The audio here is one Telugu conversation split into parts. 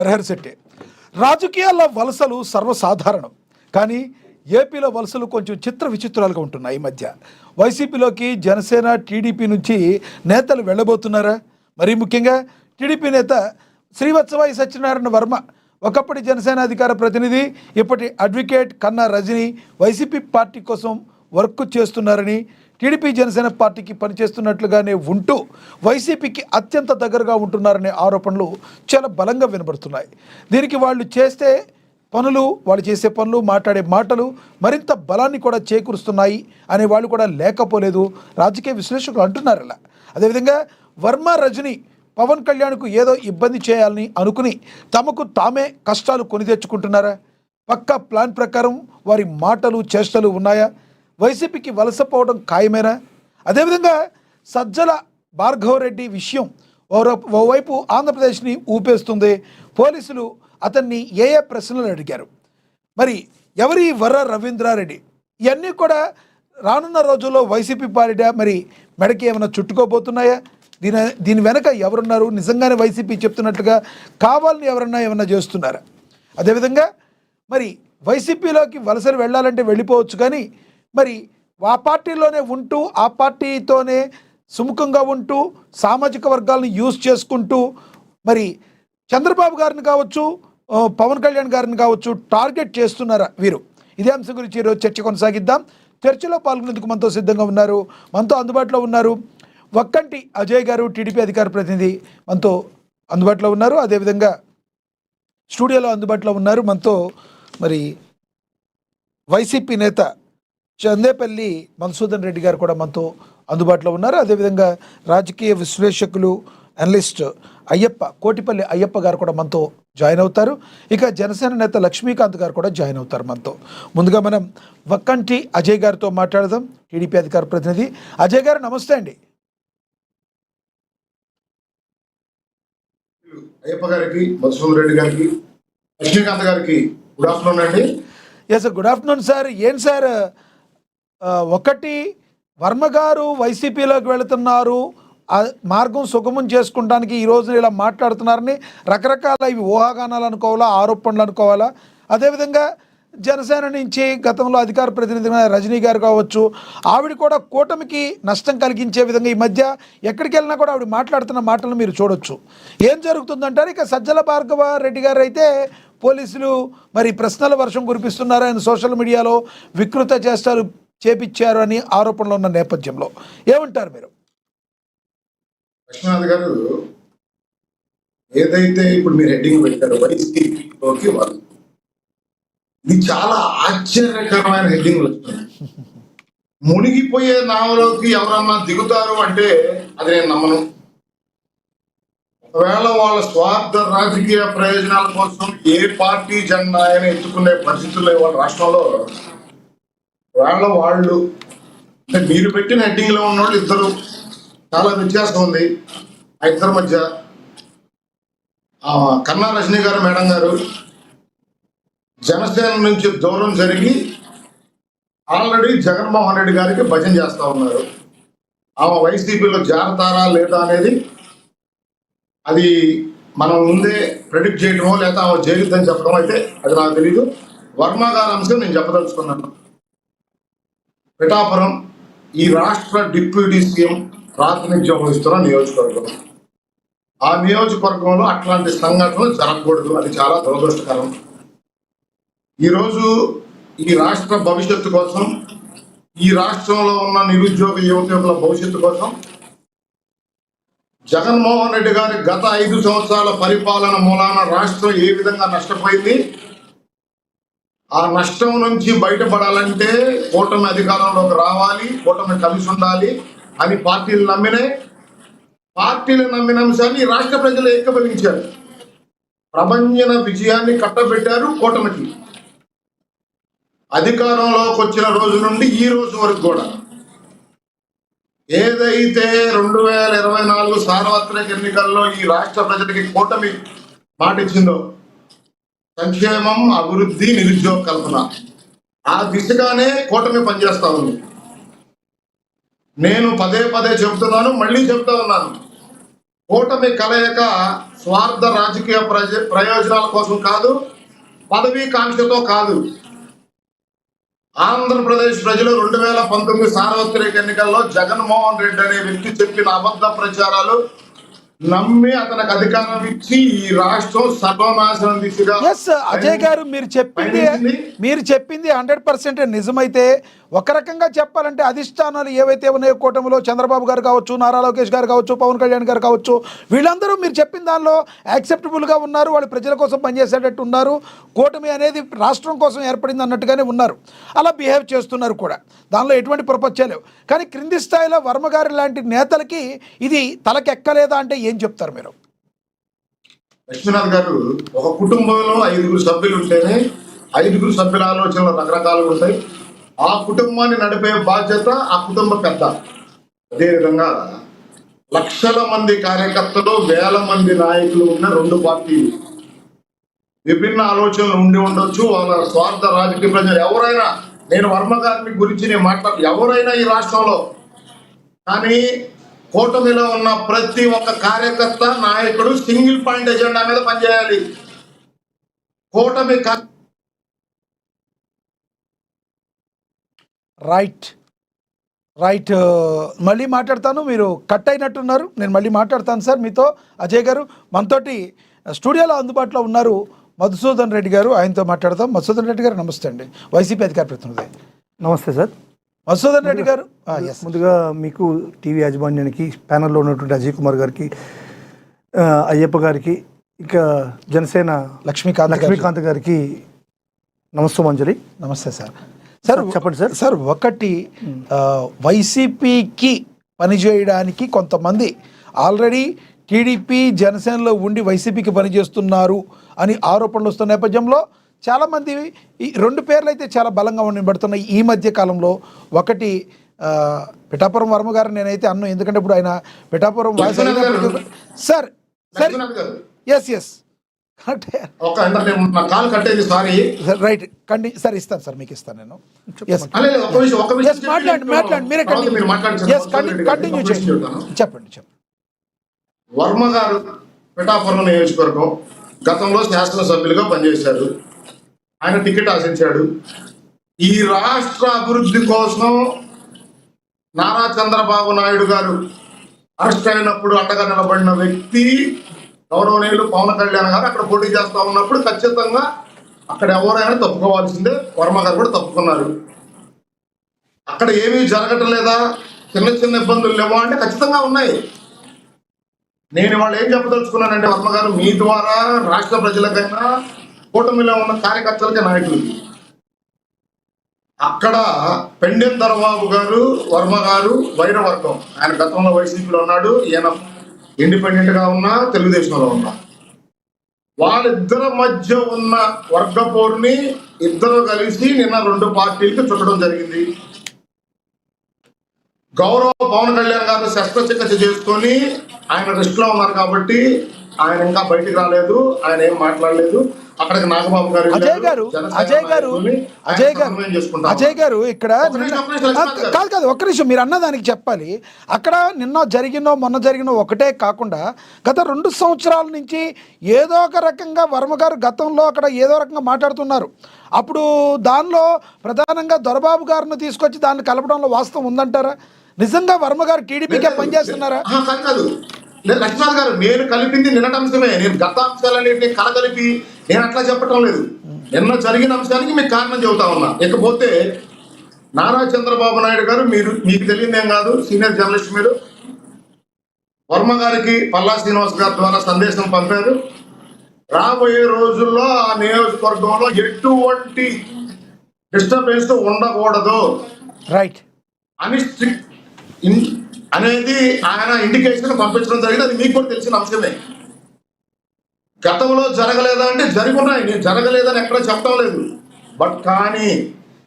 హరిహర్ శెట్టి. రాజకీయాల వలసలు సర్వసాధారణం, కానీ ఏపీలో వలసలు కొంచెం చిత్ర విచిత్రాలుగా ఉంటున్నాయి. ఈ మధ్య వైసీపీలోకి జనసేన, టీడీపీ నుంచి నేతలు వెళ్ళబోతున్నారా? మరీ ముఖ్యంగా టీడీపీ నేత శ్రీవత్సవాయి సత్యనారాయణ వర్మ, ఒకప్పటి జనసేన అధికార ప్రతినిధి, ఇప్పటి అడ్వకేట్ కన్నా రజని వైసీపీ పార్టీ కోసం వర్క్ చేస్తున్నారని, టీడీపీ జనసేన పార్టీకి పనిచేస్తున్నట్లుగానే ఉంటూ వైసీపీకి అత్యంత దగ్గరగా ఉంటున్నారనే ఆరోపణలు చాలా బలంగా వినబడుతున్నాయి. దీనికి వాళ్ళు చేసే పనులు, మాట్లాడే మాటలు మరింత బలాన్ని కూడా చేకూరుస్తున్నాయి అనే వాళ్ళు కూడా లేకపోలేదు రాజకీయ విశ్లేషకులు అంటున్నారు. ఇలా అదేవిధంగా వర్మ, రజని పవన్ కళ్యాణ్కు ఏదో ఇబ్బంది చేయాలని అనుకుని తమకు తామే కష్టాలు కొని తెచ్చుకుంటున్నారా? పక్కా ప్లాన్ ప్రకారం వారి మాటలు, చేష్టలు ఉన్నాయా? వైసీపీకి వలసపోవడం ఖాయమేనా? అదేవిధంగా సజ్జల భార్గవరెడ్డి విషయం ఓవైపు ఆంధ్రప్రదేశ్ని ఊపేస్తుంది. పోలీసులు అతన్ని ఏ ప్రశ్నలు అడిగారు? మరి ఎవరి వర్ర రవీంద్రారెడ్డి? ఇవన్నీ కూడా రానున్న రోజుల్లో వైసీపీ పార్టీ మరి మెడకి ఏమైనా చుట్టుకోబోతున్నాయా? దీని వెనక ఎవరున్నారు? నిజంగానే వైసీపీ చెప్తున్నట్టుగా కావాలని ఏమన్నా చేస్తున్నారా? అదేవిధంగా మరి వైసీపీలోకి వలసలు వెళ్ళాలంటే వెళ్ళిపోవచ్చు, కానీ మరి ఆ పార్టీలోనే ఉంటూ, ఆ పార్టీతోనే సుముఖంగా ఉంటూ, సామాజిక వర్గాలను యూజ్ చేసుకుంటూ మరి చంద్రబాబు గారిని కావచ్చు, పవన్ కళ్యాణ్ గారిని కావచ్చు టార్గెట్ చేస్తున్నారా వీరు? ఇదే అంశం గురించి ఈరోజు చర్చ కొనసాగిద్దాం. చర్చలో పాల్గొనేందుకు మనతో సిద్ధంగా ఉన్నారు, మనతో అందుబాటులో ఉన్నారు వక్కంటి అజయ్ గారు, టీడీపీ అధికార ప్రతినిధి మనతో అందుబాటులో ఉన్నారు. అదేవిధంగా స్టూడియోలో అందుబాటులో ఉన్నారు మనతో మరి వైసీపీ నేత చందేపల్లి మధుసూదన్ రెడ్డి గారు కూడా మనతో అందుబాటులో ఉన్నారు. అదేవిధంగా రాజకీయ విశ్లేషకులు, అనలిస్ట్ కోటిపల్లి అయ్యప్ప గారు కూడా మనతో జాయిన్ అవుతారు. ఇక జనసేన నేత లక్ష్మీకాంత్ గారు కూడా జాయిన్ అవుతారు మనతో. ముందుగా మనం వక్కంటి అజయ్ గారితో మాట్లాడదాం, టీడీపీ అధికార ప్రతినిధి. అజయ్ గారు నమస్తే అండి. అయ్యప్ప గారికి, మధుసూదన్ రెడ్డి గారికి, లక్ష్మీకాంత్ గారికి గుడ్ ఆఫ్టర్నూన్ అండి. Yes sir, good afternoon sir. ఏంటి సార్, ఒకటి వర్మ గారు వైసీపీలోకి వెళుతున్నారు, మార్గం సుగమం చేసుకోవడానికి ఈ రోజున ఇలా మాట్లాడుతున్నారని రకరకాల ఇవి ఊహాగానాలు అనుకోవాలా, ఆరోపణలు అనుకోవాలా? అదేవిధంగా జనసేన నుంచి గతంలో అధికార ప్రతినిధి రజనీ గారు కావచ్చు, ఆవిడ కూడా కూటమికి నష్టం కలిగించే విధంగా ఈ మధ్య ఎక్కడికి వెళ్ళినా కూడా ఆవిడ మాట్లాడుతున్న మాటలను మీరు చూడొచ్చు. ఏం జరుగుతుందంటారు? ఇక సజ్జల భార్గవ రెడ్డి గారు అయితే పోలీసులు మరి ప్రశ్నల వర్షం కురిపిస్తున్నారు, ఆయన సోషల్ మీడియాలో వికృత చేష్టాలు చేపించారు అని ఆరోపణలు ఉన్న నేపథ్యంలో ఏమంటారు మీరు? లక్ష్మీనాథ్ గారు, ఏదైతే ఇప్పుడు మీరు హెడ్డింగ్ పెట్టారు వైసీపీలోకి వాళ్ళు, ఇది చాలా ఆశ్చర్యకరమైన హెడ్డింగ్ వస్తుంది. మునిగిపోయే నావలోకి ఎవరన్నా దిగుతారు అంటే అది నేను నమ్మను. ఒకవేళ వాళ్ళ స్వార్థ రాజకీయ ప్రయోజనాల కోసం ఏ పార్టీ జెండా ఆయన ఎత్తుకునే పరిస్థితుల్లో వాళ్ళ రాష్ట్రంలో వాళ్ళు అంటే మీరు పెట్టిన హెడ్డింగ్ లో ఉన్నవాళ్ళు ఇద్దరు, చాలా వ్యత్యాసం ఉంది ఆ ఇద్దరి మధ్య. కన్నా రజనీ గారు మేడం గారు జనసేన నుంచి దూరం జరిగి ఆల్రెడీ జగన్మోహన్ రెడ్డి గారికి భజన చేస్తా ఉన్నారు. ఆమె వైసీపీలో జారతారా లేదా అనేది అది మనం ముందే ప్రెడిక్ట్ చేయడమో లేదా ఆమె జరుగుతుందని చెప్పడం అయితే అది నాకు తెలీదు. వర్మ గారి అంశం నేను చెప్పదలుచుకున్నాను. పిఠాపురం ఈ రాష్ట్ర డిప్యూటీ సీఎం ప్రాతినిధ్యం వహిస్తున్న నియోజకవర్గం. ఆ నియోజకవర్గంలో అట్లాంటి సంఘటనలు జరగకూడదు, అది చాలా దురదృష్టకరం. ఈరోజు ఈ రాష్ట్ర భవిష్యత్తు కోసం, ఈ రాష్ట్రంలో ఉన్న నిరుద్యోగ యువకుల భవిష్యత్తు కోసం జగన్మోహన్ రెడ్డి గారి గత 5 సంవత్సరాల పరిపాలన మూలాన రాష్ట్రం ఏ విధంగా నష్టపోయింది, ఆ నష్టం నుంచి బయటపడాలంటే కూటమి అధికారంలోకి రావాలి, కూటమి కలిసి ఉండాలి అని పార్టీలు నమ్మిన అంశాన్ని రాష్ట్ర ప్రజలు ఏకీభవించారు. ప్రభంజన విజయాన్ని కట్టబెట్టారు కూటమికి. అధికారంలోకి వచ్చిన రోజు నుండి ఈ రోజు వరకు కూడా ఏదైతే 2024 సార్వత్రిక ఎన్నికల్లో ఈ రాష్ట్ర ప్రజలకి కూటమి మాట ఇచ్చిందో, సంక్షేమం, అభివృద్ధి, నిరుద్యోగ కల్పన, ఆ దిశగానే కూటమి పనిచేస్తా ఉంది. నేను పదే చెబుతున్నాను, మళ్ళీ చెప్తా ఉన్నాను, కూటమి కలయిక స్వార్థ రాజకీయ ప్రయోజనాల కోసం కాదు, పదవీ కాంక్షతో కాదు. ఆంధ్రప్రదేశ్ ప్రజలు 2019 సార్వత్రిక ఎన్నికల్లో జగన్మోహన్ రెడ్డి అనే వ్యక్తి చెప్పిన అబద్ధ ప్రచారాలు నమ్మి అతనికి అధికారం ఇచ్చి ఈ రాష్ట్రం సర్వనాశనం దిశగా. అజయ్ గారు మీరు చెప్పింది 100% నిజమైతే, ఒక రకంగా చెప్పాలంటే అధిష్టానాలు ఏవైతే ఉన్నాయో కూటమిలో చంద్రబాబు గారు కావచ్చు, నారా లోకేష్ గారు కావచ్చు, పవన్ కళ్యాణ్ గారు కావచ్చు, వీళ్ళందరూ మీరు చెప్పిన దానిలో యాక్సెప్టబుల్గా ఉన్నారు. వాళ్ళు ప్రజల కోసం పనిచేసేటట్టు ఉన్నారు. కూటమి అనేది రాష్ట్రం కోసం ఏర్పడింది అన్నట్టుగానే ఉన్నారు. అలా బిహేవ్ చేస్తున్నారు కూడా, దానిలో ఎటువంటి ప్రపంచాలు లేవు. కానీ క్రింది స్థాయిలో వర్మ గారి లాంటి నేతలకి ఇది తలకెక్కలేదా అంటే ఏం చెప్తారు మీరు? లక్ష్మీనాథ్ గారు, ఒక కుటుంబంలో 5 సభ్యులు ఉంటేనే 5 సభ్యుల ఆలోచనలు రకరకాలుగా ఉంటాయి. ఆ కుటుంబాన్ని నడిపే బాధ్యత ఆ కుటుంబ పెద్ద. అదేవిధంగా లక్షల మంది కార్యకర్తలు, వేల మంది నాయకులు ఉన్న 2 పార్టీలు విభిన్న ఆలోచనలు ఉండి ఉండొచ్చు. వాళ్ళ స్వార్థ రాజకీయ ప్రజలు ఎవరైనా, నేను వర్మ గారిని గురించి నేను ఎవరైనా ఈ రాష్ట్రంలో, కానీ కూటమిలో ఉన్న ప్రతి ఒక్క కార్యకర్త, నాయకుడు సింగిల్ పాయింట్ ఎజెండా మీద పనిచేయాలి. కూటమి రైట్ మళ్ళీ మాట్లాడతాను. మీరు కట్ అయినట్టున్నారు. నేను మళ్ళీ మాట్లాడతాను సార్ మీతో. అజయ్ గారు మనతోటి స్టూడియోలో అందుబాటులో ఉన్నారు మధుసూదన్ రెడ్డి గారు, ఆయనతో మాట్లాడతాం. మధుసూదన్ రెడ్డి గారు నమస్తే అండి, వైసీపీ అధికార ప్రతినిధి. నమస్తే సార్. మధుసూదన్ రెడ్డి గారు, ముందుగా మీకు, టీవీ యాజమాన్యానికి, ప్యానల్లో ఉన్నటువంటి అజయ్ కుమార్ గారికి, అయ్యప్ప గారికి, ఇంకా జనసేన లక్ష్మీకాంత్ గారికి నమస్తమంజలి. నమస్తే సార్. సార్ చెప్పండి సార్. సార్, ఒకటి వైసీపీకి పనిచేయడానికి కొంతమంది ఆల్రెడీ టీడీపీ జనసేనలో ఉండి వైసీపీకి పనిచేస్తున్నారు అని ఆరోపణలు వస్తున్న నేపథ్యంలో చాలామంది ఈ 2 పేర్లు అయితే చాలా బలంగా ఉండబడుతున్నాయి ఈ మధ్య కాలంలో. ఒకటి పిఠాపురం వర్మ గారు నేనైతే అన్ను, ఎందుకంటే ఇప్పుడు ఆయన Pithapuram voice sir. Yes right sir, ఇస్తాను సార్, మీకు ఇస్తాను నేను. మాట్లాడండి, మీరే కంటిన్యూ చేయండి. చెప్పండి. వర్మ గారు పిఠాపురం నియోజకవర్గం గతంలో శాసనసభ్యులుగా పనిచేశారు. ఆయన టికెట్ ఆశించాడు. ఈ రాష్ట్ర అభివృద్ధి కోసం నారా చంద్రబాబు నాయుడు గారు అరెస్ట్ అయినప్పుడు అండగా నిలబడిన వ్యక్తి గౌరవనీయులు పవన్ కళ్యాణ్ గారు అక్కడ పోటీ చేస్తా ఉన్నప్పుడు ఖచ్చితంగా అక్కడ ఎవరైనా తప్పుకోవాల్సిందే. వర్మ గారు కూడా తప్పుకున్నారు. అక్కడ ఏమీ జరగటం లేదా, చిన్న ఇబ్బందులు లేవా అంటే ఖచ్చితంగా ఉన్నాయి. నేను వాళ్ళు ఏం చెప్పదలుచుకున్నానంటే, వర్మ గారు మీ ద్వారా రాష్ట్ర ప్రజలకైనా, కూటమిలో ఉన్న కార్యకర్తలకి, నాయకులకి, అక్కడ పెండెం దొరబాబు గారు, వర్మ గారు వైరవర్గం. ఆయన గతంలో వైసీపీలో ఉన్నాడు, ఈయన ఇండిపెండెంట్ గా ఉన్నా, తెలుగుదేశంలో ఉన్నా. వాళ్ళిద్దరి మధ్య ఉన్న వర్గ పోరుని ఇద్దరు కలిసి నిన్న 2 పార్టీలకి చుట్టడం జరిగింది. గౌరవ పవన్ కళ్యాణ్ గారు శస్త్రచికిత్స చేసుకొని ఆయన రెస్ట్ లో ఉన్నారు కాబట్టి ఆయన ఇంకా బయటికి రాలేదు, ఆయన ఏం మాట్లాడలేదు. అక్కడికి నాగబాబు గారు, అజయ్ గారు ఇక్కడ కాదు ఒక్క నిమిషం, మీరు అన్నదానికి చెప్పాలి. అక్కడ మొన్న జరిగిన ఒకటే కాకుండా గత 2 సంవత్సరాల నుంచి ఏదో ఒక రకంగా వర్మ గారు గతంలో అక్కడ ఏదో రకంగా మాట్లాడుతున్నారు. అప్పుడు దానిలో ప్రధానంగా దొరబాబు గారిని తీసుకొచ్చి దాన్ని కలపడంలో వాస్తవం ఉందంటారా? నిజంగా వర్మ గారు టీడీపీకే పనిచేస్తున్నారా? కాదు లక్ష్మణ్ గారు, నేను కలిపింది నిన్నటి అంశమే. నేను గత అంశాలన్నింటినీ కలగలిపి నేను అట్లా చెప్పటం లేదు. నిన్న జరిగిన అంశానికి మీకు కారణం చెబుతా ఉన్నా. ఇకపోతే నారా చంద్రబాబు నాయుడు గారు, మీకు తెలియదేం కాదు, సీనియర్ జర్నలిస్ట్ మీరు, వర్మ గారికి పల్లా శ్రీనివాస్ గారి ద్వారా సందేశం పంపారు. రాబోయే రోజుల్లో ఆ నియోజకవర్గంలో ఎటువంటి డిస్టర్బెన్స్ ఉండకూడదు అనేది ఆయన ఇండికేషన్ పంపించడం జరిగింది. అది మీకు కూడా తెలిసిన అంశమే. గతంలో జరగలేదా అంటే జరుగున్నాయి, నేను జరగలేదని ఎక్కడ చెప్పడం లేదు. బట్ కానీ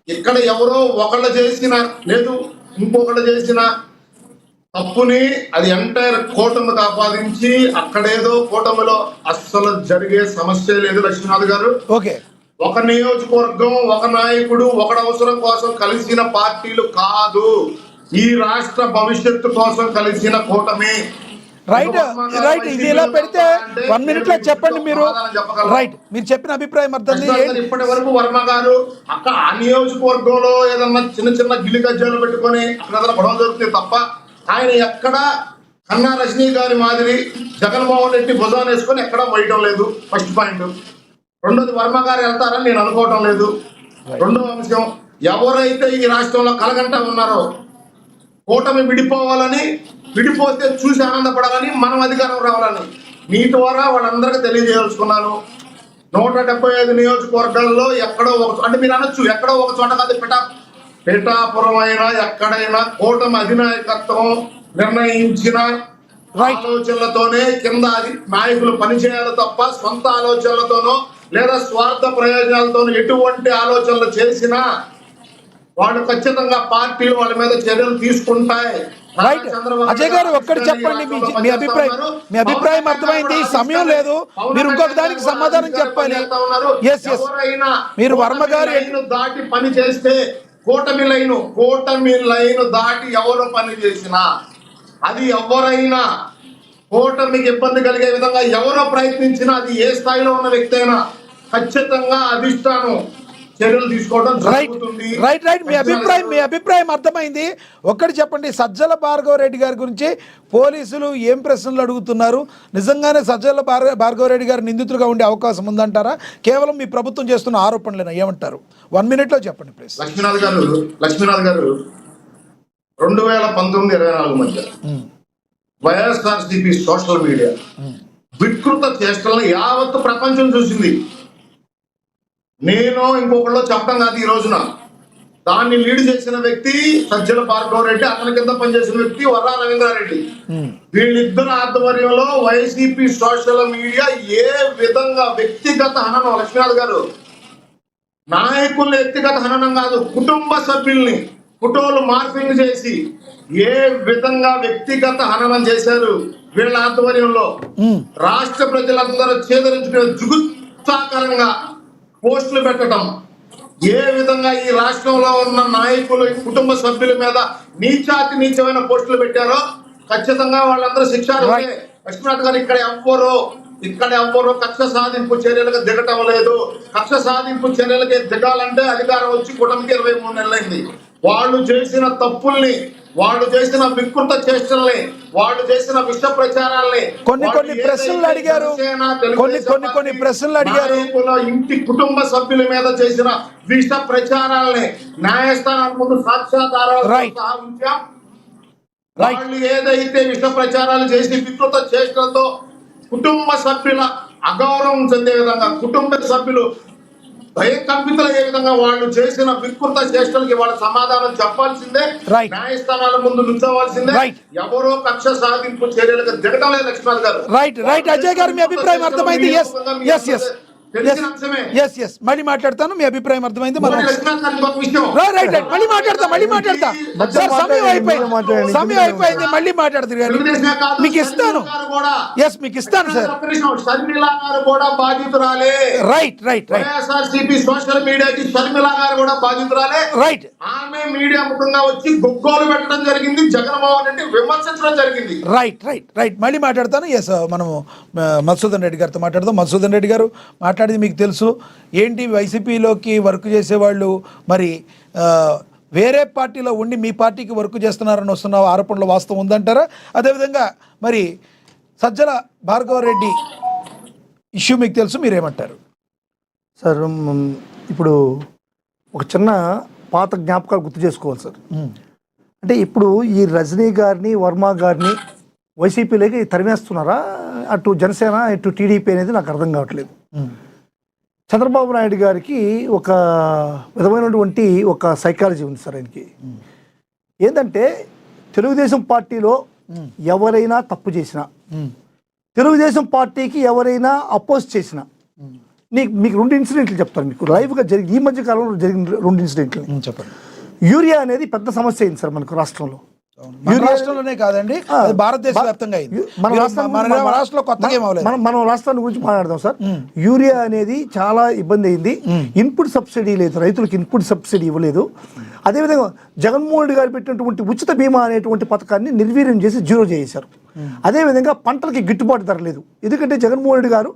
ఇక్కడ ఎవరో ఒకళ్ళు చేసిన లేదు ఇంకొకళ్ళు చేసిన తప్పుని అది ఎంటైర్ కూటమికి ఆపాదించి అక్కడేదో కూటమిలో అస్సలు జరిగే సమస్య లేదు. లక్ష్మీనాథ్ గారు, ఒక నియోజకవర్గం, ఒక నాయకుడు, ఒకటి అవసరం కోసం కలిసిన పార్టీలు కాదు. ఈ రాష్ట్ర భవిష్యత్తు కోసం కలిసిన కూటమి. రైట్ రైట్ ఇది ఇలా పెడితే 1 minute లో చెప్పండి మీరు. రైట్, మీరు చెప్పిన అభిప్రాయం అర్థం. ఇప్పటి వరకు వర్మ గారు అక్కడ ఆ నియోజకవర్గంలో ఏదన్నా చిన్న చిన్న గిల్లి గజ్జాలు పెట్టుకొని అక్కడ ఏదైనా గొడవ జరుగుతుంది తప్ప ఆయన ఎక్కడ కన్నా రజనీ గారి మాదిరి జగన్మోహన్ రెడ్డి భుజాన్ని వేసుకొని ఎక్కడా పోయటం లేదు. First point. రెండోది, వర్మ గారు వెళ్తారని నేను అనుకోవటం లేదు. రెండో అంశం, ఎవరైతే ఈ రాష్ట్రంలో కలగంట ఉన్నారో కూటమి విడిపోవాలని, విడిపోతే చూసి ఆనందపడాలని, మనం అధికారం రావాలని మీ ద్వారా వాళ్ళందరికీ తెలియజేయదలుచుకున్నాను. 175 నియోజకవర్గాల్లో ఎక్కడో ఒక, అంటే మీరు అనొచ్చు ఎక్కడో ఒక చోట కాదు, పిఠాపురం అయినా ఎక్కడైనా కూటమి అధినాయకత్వం నిర్ణయించిన ఆలోచనలతోనే కింద నాయకులు పనిచేయాలి తప్ప సొంత ఆలోచనలతోనో లేదా స్వార్థ ప్రయోజనాలతోనో ఎటువంటి ఆలోచనలు చేసినా వాళ్ళు ఖచ్చితంగా పార్టీలు వాళ్ళ మీద చర్యలు తీసుకుంటాయి. రైట్ అజయ్ గారు, ఒక్కటి చెప్పండి, మీ అభిప్రాయం అర్థమైంది. సమయం లేదు, మీరు ఇంకొక దానికి సమాధానం చెప్పాలి. మీరు వర్మ గారు దాటి పని చేస్తే కూటమి లైన్ దాటి ఎవరు పని చేసినా, అది ఎవరైనా కూటమికి ఇబ్బంది కలిగే విధంగా ఎవరో ప్రయత్నించినా, అది ఏ స్థాయిలో ఉన్న వ్యక్తి అయినా ఖచ్చితంగా అధిష్టానం చర్యలు తీసుకోవడం జరుగుతుంది. రైట్ రైట్ మీ అభిప్రాయం అర్థమైంది. ఒక్కటి చెప్పండి, సజ్జల భార్గవ రెడ్డి గారి గురించి పోలీసులు ఏం ప్రశ్నలు అడుగుతున్నారు? నిజంగానే సజ్జల భార్గవ రెడ్డి గారు నిందితులుగా ఉండే అవకాశం ఉందంటారా? కేవలం మీ ప్రభుత్వం చేస్తున్న ఆరోపణలేనా? ఏమంటారు? 1 minute లో చెప్పండి ప్లీజ్. లక్ష్మీనాథ్ గారు 2019-24 మధ్య వైఎస్ఆర్సీపీ సోషల్ మీడియా వికృత చేష్టలను యావత్తు ప్రపంచం చూసింది. నేను ఇంకొకళ్ళు చెప్పడం కాదు. ఈ రోజున దాన్ని లీడ్ చేసిన వ్యక్తి సజ్జల భార్గవ రెడ్డి, అతని కింద పనిచేసిన వ్యక్తి వర్రా రవీంద్రారెడ్డి. వీళ్ళిద్దరు ఆధ్వర్యంలో వైసీపీ సోషల్ మీడియా ఏ విధంగా వ్యక్తిగత హననం, లక్ష్మీనాథ్ గారు, నాయకుల వ్యక్తిగత హననం కాదు, కుటుంబ సభ్యుల్ని ఫోటోలు మార్పింగ్ చేసి ఏ విధంగా వ్యక్తిగత హననం చేశారు వీళ్ళ ఆధ్వర్యంలో. రాష్ట్ర ప్రజలందరూ చేదరించుకునే జుగుత్సాకరంగా పోస్టులు పెట్టడం, ఏ విధంగా ఈ రాష్ట్రంలో ఉన్న నాయకులు కుటుంబ సభ్యుల మీద నీచమైన పోస్టులు పెట్టారో ఖచ్చితంగా వాళ్ళందరూ శిక్షార్హులే. లక్ష్మీనాథ్ గారు, ఇక్కడ ఎవ్వరూ కక్ష సాధింపు చర్యలకు దిగటం లేదు. కక్ష సాధింపు చర్యలకి దిగాలంటే అధికారం వచ్చి కూటమికి 23 నెలలైంది. వాళ్ళు చేసిన తప్పుల్ని, వాళ్ళు చేసిన వికృత చేష్టల్ని, వాళ్ళు చేసిన విష ప్రచారాల్ని కొన్ని ప్రశ్నలు అడిగారు. ఇంటి కుటుంబ సభ్యుల మీద చేసిన విష ప్రచారాల్ని న్యాయస్థానాల ముందు సాక్ష్యాధారాలు ఉంచాం. వాళ్ళు ఏదైతే విష ప్రచారాలు చేసి వికృత చేష్టలతో కుటుంబ సభ్యుల అగౌరవం చెందే విధంగా, కుటుంబ సభ్యులు భయకంపితులయ్యే విధంగా వాళ్ళు చేసిన వికృత చేష్టలకి వాళ్ళ సమాధానం చెప్పాల్సిందే, న్యాయస్థానాల ముందు నుంచోవాల్సిందే. ఎవరో కక్ష సాధింపు చర్యలకు దిగటం లేదు. లక్ష్మణ్ గారు, రైట్ అజయ్ గారు, మీ అభిప్రాయం అర్థమైంది. మళ్ళీ మాట్లాడతాను, మీ అభిప్రాయం అర్థమైంది. మళ్ళీ మాట్లాడతా. సమయం అయిపోయింది, మళ్ళీ మాట్లాడతారు. మీకు ఇస్తాను సార్. షర్మిల గారు కూడా బాధితురాలే. రైట్ వైఎస్ఆర్సీపీ సోషల్ మీడియాకి షర్మిల గారు కూడా బాధితురాలే. రైట్, ఆమె మీడియా ముఖంగా వచ్చి గొగ్గోలు పెట్టడం జరిగింది, జగన్మోహన్ రెడ్డి విమర్శించడం జరిగింది. రైట్ మళ్ళీ మాట్లాడతాను. మనము మధుసూదన్ రెడ్డి గారితో మాట్లాడదాం. మధుసూదన్ రెడ్డి గారు మాట్లాడేది మీకు తెలుసు ఏంటి, వైసీపీలోకి వర్క్ చేసేవాళ్ళు మరి వేరే పార్టీలో ఉండి మీ పార్టీకి వర్క్ చేస్తున్నారని వస్తున్న ఆరోపణలు వాస్తవం ఉందంటారా? అదేవిధంగా మరి సజ్జల భార్గవ రెడ్డి ఇష్యూ మీకు తెలుసు, మీరేమంటారు? సార్, ఇప్పుడు ఒక చిన్న పాత జ్ఞాపకాలు గుర్తు చేసుకోవాలి సార్. అంటే ఇప్పుడు ఈ రజనీ గారిని, వర్మ గారిని వైసీపీలోకి తరిమేస్తున్నారా, అటు జనసేన ఇటు టీడీపీ అనేది నాకు అర్థం కావట్లేదు. చంద్రబాబు నాయుడు గారికి ఒక విధమైనటువంటి ఒక సైకాలజీ ఉంది సార్. ఆయనకి ఏంటంటే తెలుగుదేశం పార్టీలో ఎవరైనా తప్పు చేసినా, తెలుగుదేశం పార్టీకి ఎవరైనా అపోజ్ చేసినా, మీకు 2 ఇన్సిడెంట్లు చెప్తాను. మీకు లైవ్గా ఈ మధ్య కాలంలో జరిగిన 2 ఇన్సిడెంట్లు చెప్పండి. యూరియా అనేది పెద్ద సమస్య అయింది సార్ మనకు రాష్ట్రంలో. రాష్ట్రంలోనే కాదండి, భారతదేశ వ్యాప్తంగా మనం రాష్ట్రాన్ని గురించి మాట్లాడదాం సార్. యూరియా అనేది చాలా ఇబ్బంది అయింది. ఇన్పుట్ సబ్సిడీ లేదు, రైతులకు ఇన్పుట్ సబ్సిడీ ఇవ్వలేదు. అదేవిధంగా జగన్మోహన్ రెడ్డి గారు పెట్టినటువంటి ఉచిత బీమా అనేటువంటి పథకాన్ని నిర్వీర్యం చేసి జీరో చేశారు. అదేవిధంగా పంటలకి గిట్టుబాటు ధర లేదు. ఎందుకంటే జగన్మోహన్ రెడ్డి గారు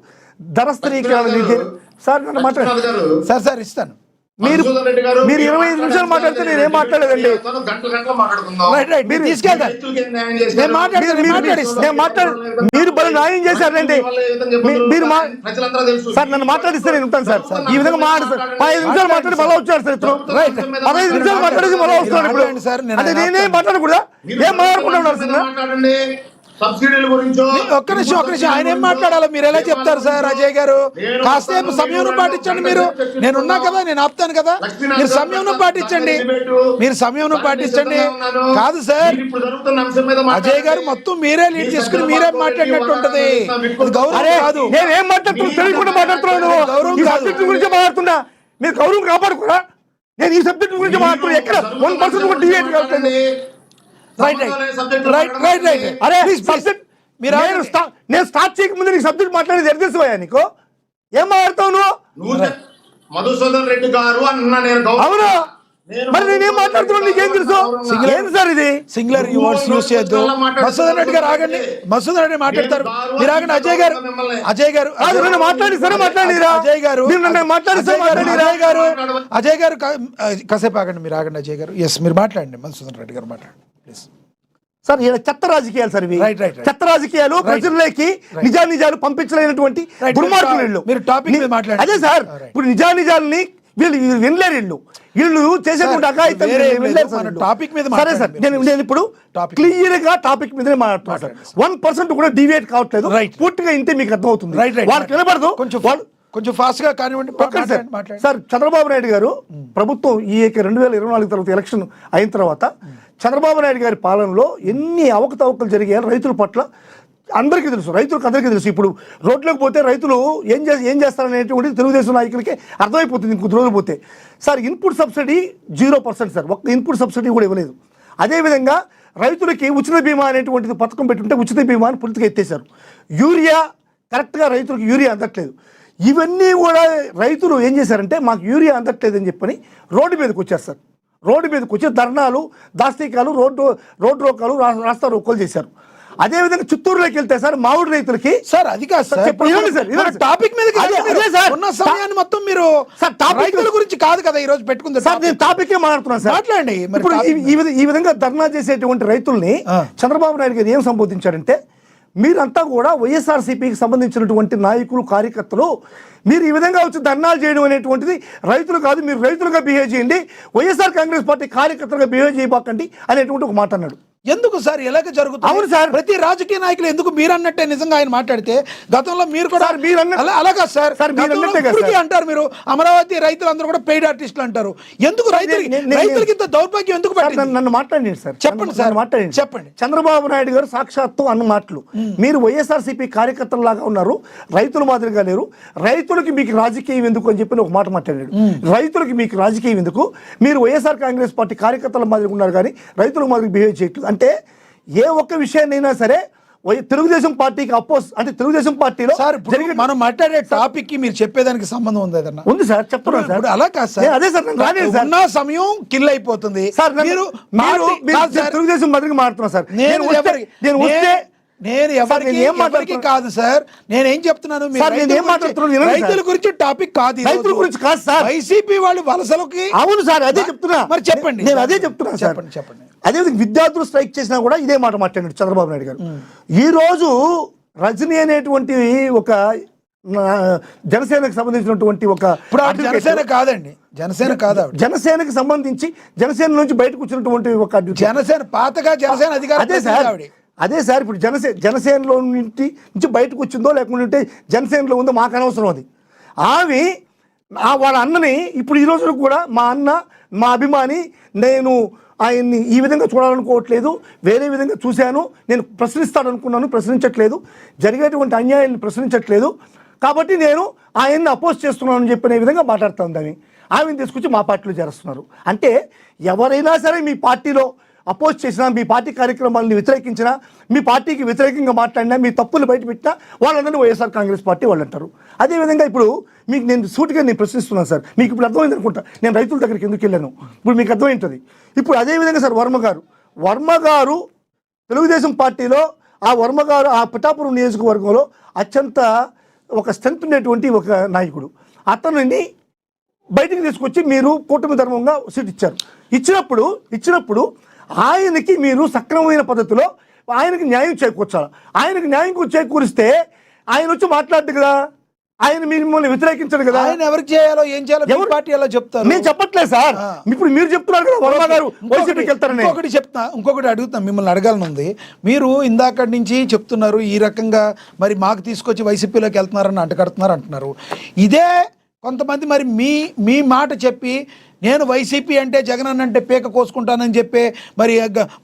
ధర స్థిరీకరణ సార్ నన్ను మాట్లాడు సార్ ఇస్తాను. మీరు 25 నిమిషాలు మాట్లాడితే నేనేం మాట్లాడలేదండి. మీరు తీసుకెళ్తారు, మీరు బలి న్యాయం చేశారండి. మీరు సార్ నన్ను మాట్లాడిస్తే నేను ఉంటాను సార్. ఈ విధంగా 15 నిమిషాలు మాట్లాడి మళ్ళీ వచ్చారు సార్. ఇప్పుడు 15 నిమిషాలు మాట్లాడేసి మళ్ళీ వస్తున్నాను ఇప్పుడు. అంటే నేనేం మాట్లాడకూడదా? ఏం మాట్లాడుకుంటున్నారు? సబ్సిడీల గురించి ఒక్క నిమిషం ఆయన ఏం మాట్లాడాలో మీరు ఎలా చెప్తారు సార్? అజయ్ గారు కాసేపు సమయం పాటించండి. నేను ఉన్నా కదా, నేను ఆపుతాను కదా. మీరు సమయం పాటించండి, కాదు సార్ అజయ్ గారు మొత్తం మీరే లీడ్ చేసుకుని మీరే మాట్లాడినట్టు ఉంటది. గౌరవం కాదు. నేనేం మాట్లాడుతున్నా తెలియకుండా మాట్లాడుతున్నాను. గౌరవం సబ్జెక్ట్ గురించి మాట్లాడుతున్నా. మీరు గౌరవం కాపాడుకోరా? నేను ఈ సబ్జెక్ట్ గురించి మాట్లాడుతున్నా. ఎక్కడ 1% కూడా డిబేట్ కావుతుంది. నేను స్టార్ట్ చేయకముందు నీకు సబ్జెక్ట్ మాట్లాడేది ఎడ తెలుసు నీకు? ఏం మాట్లాడతావు నువ్వు? మధుసూదన్ రెడ్డి గారు అన్న నేను అవునా? మరి నేనేం మాట్లాడుతున్నాను నీకేం తెలుసు? ఏంటి సార్ ఇది? సింగులర్ వర్డ్స్ యూస్ చేయొద్దు. మధుసూదన్ రెడ్డి గారు ఆగండి, మధుసూదన్ రెడ్డి మాట్లాడతారు. మీరు ఆగండి. అజయ్ గారు నన్ను మాట్లాడిస్తారా? మాట్లాడిరా అజయ్ గారు, మాట్లాడిస్తారా? అజయ్ గారు కాసేపు ఆగండి, మీరు ఆగండి. అజయ్ గారు ఎస్ మీరు మాట్లాడండి. మధుసూదన్ రెడ్డి గారు మాట్లాడండి ప్లీజ్. సార్ ఈయన చెత్త రాజకీయాలు సార్ ఇవి. చెత్త రాజకీయాలు, ప్రజల్లోకి నిజాలు పంపించలేనటువంటి దుర్మార్గులు. మీరు టాపిక్ మీద మాట్లాడండి. అదే సార్, ఇప్పుడు నిజాల్ని వీళ్ళు వినలేరు. వీళ్ళు చేసేటువంటి టాపిక్ మీద సరే సార్, నేను ఇప్పుడు క్లియర్ గా టాపిక్ మీదనే మాట్లాడుతున్నాను. 1% కూడా డివియేట్ కావట్లేదు. పూర్తిగా ఇంతే మీకు అర్థమవుతుంది. వాళ్ళకి వినపడదు. కొంచెం ఫాస్ట్ గా కానివ్వండి సార్. చంద్రబాబు నాయుడు గారు ప్రభుత్వం ఈ 2024 తర్వాత ఎలక్షన్ అయిన తర్వాత చంద్రబాబు నాయుడు గారి పాలనలో ఎన్ని అవకతవకలు జరిగాయో రైతుల పట్ల అందరికీ తెలుసు. అందరికీ తెలుసు. ఇప్పుడు రోడ్లోకి పోతే రైతులు ఏం చేస్తారనేటువంటి తెలుగుదేశం నాయకులకి అర్థమైపోతుంది ఇంకొద్ది రోజులు పోతే. Sir input subsidy 0% sir. ఒక్క ఇన్పుట్ సబ్సిడీ కూడా ఇవ్వలేదు. అదేవిధంగా రైతులకి ఉచిత బీమా అనేటువంటిది పథకం పెట్టుంటే ఉచిత బీమాని పూర్తిగా ఎత్తేసారు. యూరియా కరెక్ట్గా రైతులకు యూరియా అందట్లేదు. ఇవన్నీ కూడా రైతులు ఏం చేశారంటే మాకు యూరియా అందట్లేదని చెప్పని రోడ్డు మీదకి వచ్చారు సార్. రోడ్డు మీదకి వచ్చి ధర్నాలు, దాష్టీకాలు, రోడ్డు రోకాలు, రాస్తా రోకోలు చేశారు. అదేవిధంగా చిత్తూరులోకి వెళ్తే సార్ మామిడి రైతులకి సార్ అది కాదు సార్ టాపిక్ మీద ఉన్న సమయాన్ని మొత్తం మీరు రైతుల గురించి కాదు కదా ఈ రోజు పెట్టుకుంది సార్. నేను టాపికే మాట్లాడుతున్నాను సార్. మాట్లాడండి. ఇప్పుడు ఈ విధంగా ధర్నా చేసేటువంటి రైతుల్ని చంద్రబాబు నాయుడు గారు ఏం సంబోధించారంటే, మీరంతా కూడా వైఎస్ఆర్సీపీకి సంబంధించినటువంటి నాయకులు, కార్యకర్తలు మీరు ఈ విధంగా వచ్చి ధర్నాలు చేయడం అనేటువంటిది రైతులు కాదు, మీరు రైతులుగా బిహేవ్ చేయండి, వైఎస్ఆర్ కాంగ్రెస్ పార్టీ కార్యకర్తలుగా బిహేవ్ చేయబాకండి అనేటువంటి ఒక మాట అన్నాడు. ఎందుకు సార్ ఇలాగే జరుగుతుంది? అవును సార్, ప్రతి రాజకీయ నాయకులు ఎందుకు మీరు అన్నట్టే నిజంగా ఆయన మాట్లాడితే గతంలో మీరు కూడా అలాగా సార్ అంటారు. మీరు అమరావతి రైతులందరూ కూడా పెయిడ్ ఆర్టిస్టులు అంటారు. ఎందుకు రైతులకి ఇంత దౌర్భాగ్యం ఎందుకు? నన్ను మాట్లాడండి సార్. చెప్పండి సార్, మాట్లాడండి. చెప్పండి. చంద్రబాబు నాయుడు గారు సాక్షాత్తు అన్న మాటలు, మీరు వైఎస్ఆర్సీపీ కార్యకర్తలాగా ఉన్నారు, రైతుల మాదిరిగా లేరు, రైతులకి మీకు రాజకీయం ఎందుకు అని చెప్పి ఒక మాట మాట్లాడాడు. రైతులకి మీకు రాజకీయం ఎందుకు? మీరు వైఎస్ఆర్ కాంగ్రెస్ పార్టీ కార్యకర్తల మాదిరిగా ఉన్నారు కానీ రైతుల మాదిరి బిహేవ్ చేయట్లేదు. అంటే ఏ ఒక్క విషయాన్నైనా సరే తెలుగుదేశం పార్టీకి అంటే తెలుగుదేశం పార్టీలో మనం మాట్లాడే టాపిక్ కి మీరు చెప్పేదానికి సంబంధం ఉంది ఏదన్నా? ఉంది సార్, చెప్తున్నాను సార్. అలా కాదు సార్, అదే సార్ ఉన్న సమయం కిల్ అయిపోతుంది సార్. మీరు తెలుగుదేశం మాదిరిగా మాట్లాడుతున్నా సార్. నేను ఎవరికి కాదు సార్. నేనేం చెప్తున్నాను, రైతుల గురించి టాపిక్ కాదు, రైతుల గురించి కాదు సార్. వైసీపీ వాళ్ళు వలసలకి. అవును సార్, అదే చెప్తున్నా. మరి చెప్పండి. నేను అదే చెప్తున్నా సార్. చెప్పండి. అదేవిధంగా విద్యార్థులు స్ట్రైక్ చేసినా కూడా ఇదే మాట మాట్లాడాడు చంద్రబాబు నాయుడు గారు. ఈ రోజు రజనీ అనేటువంటి ఒక జనసేనకు సంబంధించినటువంటి ఒక జనసేన కాదండి, జనసేన కాదు, జనసేనకు సంబంధించి జనసేన నుంచి బయటకు వచ్చినటువంటి ఒక జనసేన పాతగా జనసేన అధికారం. అదే సార్, ఇప్పుడు జనసేనలో నుంచి బయటకు వచ్చిందో లేకుంటే జనసేనలో ఉందో మాకు అనవసరం. అది ఆమె వాళ్ళ అన్నని ఇప్పుడు ఈ రోజు కూడా మా అన్న, మా అభిమాని, నేను ఆయన్ని ఈ విధంగా చూడాలనుకోవట్లేదు, వేరే విధంగా చూశాను, నేను ప్రశ్నిస్తాననుకున్నాను, ప్రశ్నించట్లేదు, జరిగేటువంటి అన్యాయాన్ని ప్రశ్నించట్లేదు, కాబట్టి నేను ఆయన్ని అపోజ్ చేస్తున్నాను అని చెప్పిన విధంగా మాట్లాడుతుందని ఆమెను తీసుకొచ్చి మా పార్టీలో చేరుస్తున్నారు. అంటే ఎవరైనా సరే మీ పార్టీలో అపోజ్ చేసినా, మీ పార్టీ కార్యక్రమాలను వ్యతిరేకించినా, మీ పార్టీకి వ్యతిరేకంగా మాట్లాడినా, మీ తప్పులు బయటపెట్టినా వాళ్ళందరినీ వైఎస్ఆర్ కాంగ్రెస్ పార్టీ వాళ్ళు అంటారు. అదేవిధంగా ఇప్పుడు మీకు నేను సూటిగా ప్రశ్నిస్తున్నాను సార్. మీకు ఇప్పుడు అర్థమైంది అనుకుంటా నేను రైతుల దగ్గరికి ఎందుకు వెళ్ళాను, ఇప్పుడు మీకు అర్థమైంటుంది. ఇప్పుడు అదేవిధంగా సార్ వర్మ గారు తెలుగుదేశం పార్టీలో ఆ వర్మ గారు ఆ పిఠాపురం నియోజకవర్గంలో అత్యంత ఒక స్ట్రెంత్ ఉండేటువంటి ఒక నాయకుడు. అతనిని బయటికి తీసుకొచ్చి మీరు కూటమి ధర్మంగా సీట్ ఇచ్చినప్పుడు ఆయనకి మీరు సక్రమమైన పద్ధతిలో ఆయనకి న్యాయం చేకూర్చాలి. ఆయనకి న్యాయం చేకూరిస్తే ఆయన వచ్చి మాట్లాడదు కదా, ఆయన మిమ్మల్ని వ్యతిరేకించడు కదా. ఆయన ఎవరికి చేయాలో ఏం చేయాలో మీ పార్టీ ఎలా చెప్తారు? నేను చెప్పట్లేదు సార్, ఇప్పుడు మీరు చెప్తున్నారు కదా వర్మ గారు వైసీపీకి వెళ్తారని. ఇంకొకటి అడుగుతా, మిమ్మల్ని అడగాలనుంది. మీరు ఇందాక నుంచి చెప్తున్నారు ఈ రకంగా మరి మాకు తీసుకొచ్చి వైసీపీలోకి వెళ్తున్నారని అంటగడుతున్నారు అంటున్నారు. ఇదే కొంతమంది మరి మీ మాట చెప్పి నేను వైసీపీ అంటే జగన్ అన్న అంటే పీక కోసుకుంటానని చెప్పి మరి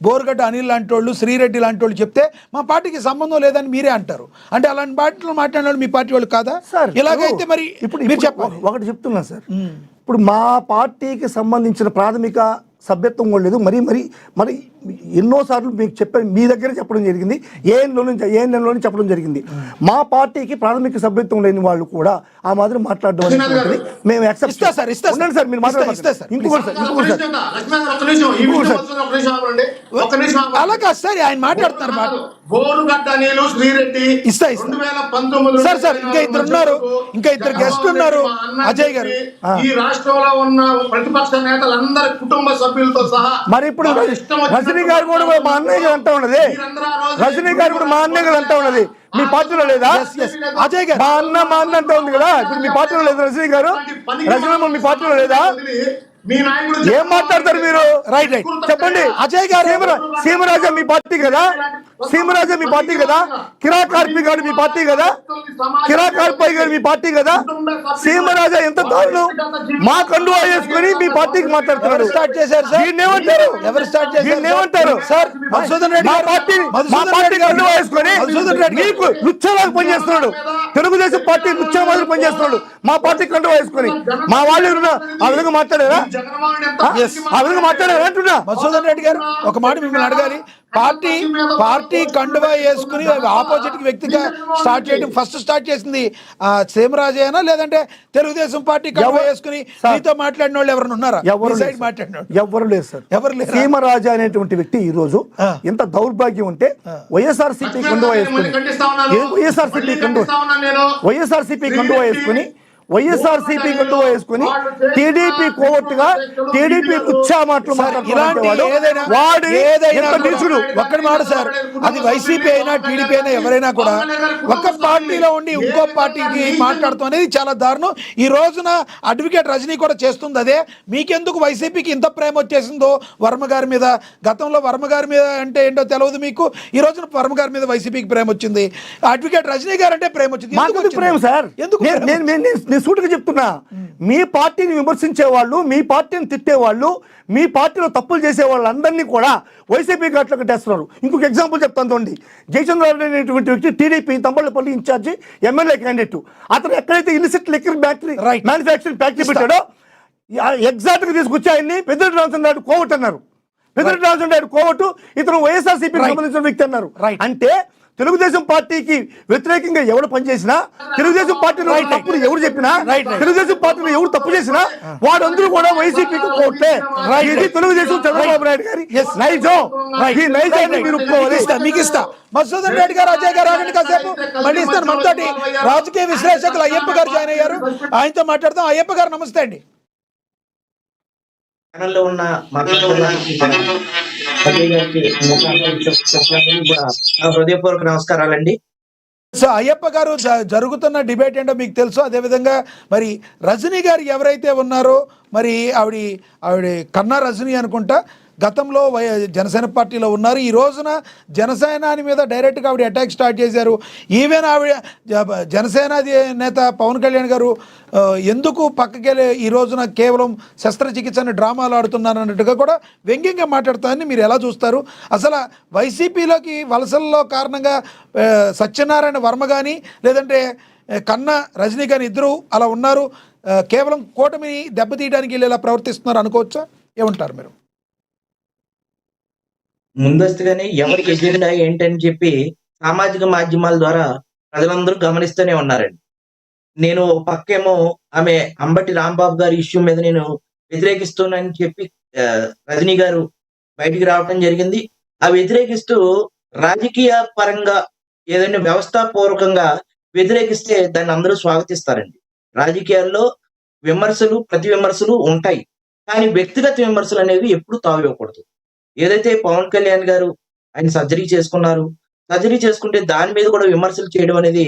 బోర్గడ్డ అనిల్ లాంటి వాళ్ళు, శ్రీరెడ్డి లాంటి వాళ్ళు చెప్తే మా పార్టీకి సంబంధం లేదని మీరే అంటారు. అంటే అలాంటి పార్టీలో మాట్లాడిన మీ పార్టీ వాళ్ళు కాదా సార్? ఇలాగైతే మరి ఇప్పుడు మీరు చెప్పండి. ఒకటి చెప్తున్నా సార్, ఇప్పుడు మా పార్టీకి సంబంధించిన ప్రాథమిక సభ్యత్వం కూడా లేదు. మరి ఎన్నోసార్లు మీకు చెప్పాను, మీ దగ్గర చెప్పడం జరిగింది, ఏఎన్ఎంలోనే చెప్పడం జరిగింది. మా పార్టీకి ప్రాథమిక సభ్యత్వం లేని వాళ్ళు కూడా ఆ మాదిరి మాట్లాడడం అనేటువంటిది మేము యాక్సెప్ట్ చేస్తాం సార్. మీరు అలా కాదు సార్, ఆయన మాట్లాడుతున్నారు మాట. బోరుగడ్డ నీళ్ళు శ్రీరెడ్డి సార్ ఇంకా ఇద్దరు గెస్ట్ ఉన్నారు, అజయ్ గారు. ఈ రాష్ట్రంలో ఉన్న ప్రతిపక్ష నేతలందరి కుటుంబ సభ్యులతో సహా. మరి ఇప్పుడు రజనీ గారు కూడా మా అన్నయ్య అంటా ఉన్నది, రజనీ గారు కూడా మా అన్నయ్య అంటా ఉన్నది. మీ పార్టీలో లేదా? అజయ్ గారు మా అన్న అంటా ఉంది కదా, ఇప్పుడు మీ పార్టీలో లేదా రజనీ గారు? రజనీ మీ పార్టీలో లేదా? ఏం మాట్లాడతారు మీరు? రైట్ చెప్పండి. అజయ్ గారు సీమరాజా మీ పార్టీ కదా, సీమరాజా మీ పార్టీ కదా, కిరాకార్పి గారు మీ పార్టీ కదా, కిరాకార్పై గారు మీ పార్టీ కదా. సీమరాజా ఎంత దారుణం, మా కండువా వేసుకొని మీ పార్టీకి మాట్లాడుతున్నారు. స్టార్ట్ చేశారు సార్, ఏమంటారు? ఎవరు స్టార్ట్ చేశారు? ఏమంటారు సార్? మధుసూదన్ రెడ్డి మా పార్టీ కండువా వేసుకొని మీకు లుచ్చలాగా పనిచేస్తున్నాడు. తెలుగుదేశం పార్టీ లుచ్చా మాదిరి పనిచేస్తున్నాడు. మా పార్టీ కండువా వేసుకొని మా వాళ్ళు ఆ విధంగా మాట్లాడారా? మధుసూదన్ రెడ్డి గారు ఒక మాట మిమ్మల్ని అడగాలి. పార్టీ కండువా వేసుకుని ఆపోజిట్ వ్యక్తిగా స్టార్ట్ చేయడం ఫస్ట్ స్టార్ట్ చేసింది సీమరాజేనా, లేదంటే తెలుగుదేశం పార్టీ కండువా వేసుకుని మీతో మాట్లాడిన వాళ్ళు ఎవరైనా ఉన్నారా? ఎవరు లేదు సార్, ఎవరు లేదు. సీమరాజా అనేటువంటి వ్యక్తి ఈ రోజు ఎంత దౌర్భాగ్యం ఉంటే వైఎస్ఆర్సీపీ కండువా వేసుకుని వైఎస్ఆర్సీపీ కండువా వేసుకుని టీడీపీ కోవట్టుగా టీడీపీ ఉచ్చా మాటలు ఒక్కడి మాట సార్, అది వైసీపీ అయినా టీడీపీ అయినా ఎవరైనా కూడా ఒక పార్టీలో ఉండి ఇంకో పార్టీకి మాట్లాడుతాం అనేది చాలా దారుణం. ఈ రోజున అడ్వకేట్ రజనీ కూడా చేస్తుంది అదే. మీకెందుకు వైసీపీకి ఇంత ప్రేమ వచ్చేసిందో వర్మ గారి మీద? గతంలో వర్మ గారి మీద అంటే ఏంటో తెలియదు మీకు, ఈ రోజున వర్మ గారి మీద వైసీపీకి ప్రేమ వచ్చింది. అడ్వకేట్ రజనీ గారు అంటే ప్రేమ వచ్చింది. ప్రేమ సార్, ఎందుకు సూటిగా చెప్తున్నా, మీ పార్టీని విమర్శించే వాళ్ళు, మీ పార్టీని తిట్టేవాళ్ళు, మీ పార్టీలో తప్పులు చేసే వాళ్ళందరినీ కూడా వైసీపీ ఘాట్లో కట్టేస్తున్నారు. ఇంకొక ఎగ్జాంపుల్ చెప్తాను చూడండి. జయచంద్రారెడ్డి అనేటువంటి వ్యక్తి TDP Thamballapalle incharge MLA candidate. అతను ఎక్కడైతే ఇలిసిట్ లిక్కర్ మ్యానుఫ్యాక్చరింగ్ ఫ్యాక్టరీ పెట్టాడో ఎగ్జాక్ట్ గా తీసుకొచ్చి ఆయన్ని పెద్దిరెడ్డి రామచంద్రరావు కోవట్ అన్నారు. పెద్దిరెడ్డి రామచంద్రరావు కోవట్ ఇతను వైఎస్ఆర్సీపీకి సంబంధించిన వ్యక్తి అన్నారు. అంటే తెలుగుదేశం పార్టీకి వ్యతిరేకంగా ఎవరు పనిచేసినా, తెలుగుదేశం పార్టీలో తప్పులు ఎవరు చెప్పినా, తెలుగుదేశం పార్టీలో ఎవరు తప్పు చేసినా వాడందరూ కూడా వైసీపీకి కోట్లే. ఇది తెలుగుదేశం చంద్రబాబు నాయుడు గారి నైజం. ఈ నైజాన్ని మీరు మీకు ఇస్తా. మధుసూదన్ రెడ్డి గారు, అజయ్ గారు ఆగండి కాసేపు, మళ్ళీ ఇస్తాను. మనతోటి రాజకీయ విశ్లేషకులు అయ్యప్ప గారు జాయిన్ అయ్యారు, ఆయనతో మాట్లాడదాం. అయ్యప్ప గారు నమస్తే అండి. ఉన్న హృదయపూర్వక నమస్కారాలండి. సో అయ్యప్ప గారు, జరుగుతున్న డిబేట్ ఏంటో మీకు తెలుసు. అదేవిధంగా మరి రజనీ గారు ఎవరైతే ఉన్నారో, మరి ఆవిడ కన్నా రజనీ అనుకుంటా, గతంలో జనసేన పార్టీలో ఉన్నారు. ఈ రోజున జనసేన మీద డైరెక్ట్గా ఆవిడ అటాక్ స్టార్ట్ చేశారు. ఈవెన్ ఆవిడ జనసేన నేత పవన్ కళ్యాణ్ గారు ఎందుకు పక్కకెళ్ళి ఈ రోజున కేవలం శస్త్రచికిత్సని డ్రామాలు ఆడుతున్నారు అన్నట్టుగా కూడా వ్యంగ్యంగా మాట్లాడతారని మీరు ఎలా చూస్తారు? అసలు వైసీపీలోకి వలసల్లో కారణంగా సత్యనారాయణ వర్మ కానీ లేదంటే కన్నా రజనీ కానీ ఇద్దరు అలా ఉన్నారు, కేవలం కూటమిని దెబ్బతీయడానికి వీళ్ళు ఇలా ప్రవర్తిస్తున్నారు అనుకోవచ్చా? ఏమంటారు మీరు? ముందస్తుగానే ఎవరికి ఎజెండా ఏంటని చెప్పి సామాజిక మాధ్యమాల ద్వారా ప్రజలందరూ గమనిస్తూనే ఉన్నారండి. నేను ఒక పక్కేమో ఆమె అంబటి రాంబాబు గారి ఇష్యూ మీద నేను వ్యతిరేకిస్తున్నానని చెప్పి రజనీ గారు బయటికి రావడం జరిగింది. ఆ వ్యతిరేకిస్తూ రాజకీయ పరంగా ఏదైనా వ్యవస్థాపూర్వకంగా వ్యతిరేకిస్తే దాన్ని అందరూ స్వాగతిస్తారండి. రాజకీయాల్లో ప్రతి విమర్శలు ఉంటాయి. కానీ వ్యక్తిగత విమర్శలనేవి ఎప్పుడు తావివ్వకూడదు. ఏదైతే పవన్ కళ్యాణ్ గారు ఆయన సర్జరీ చేసుకున్నారు. సర్జరీ చేసుకుంటే దాని మీద కూడా విమర్శలు చేయడం అనేది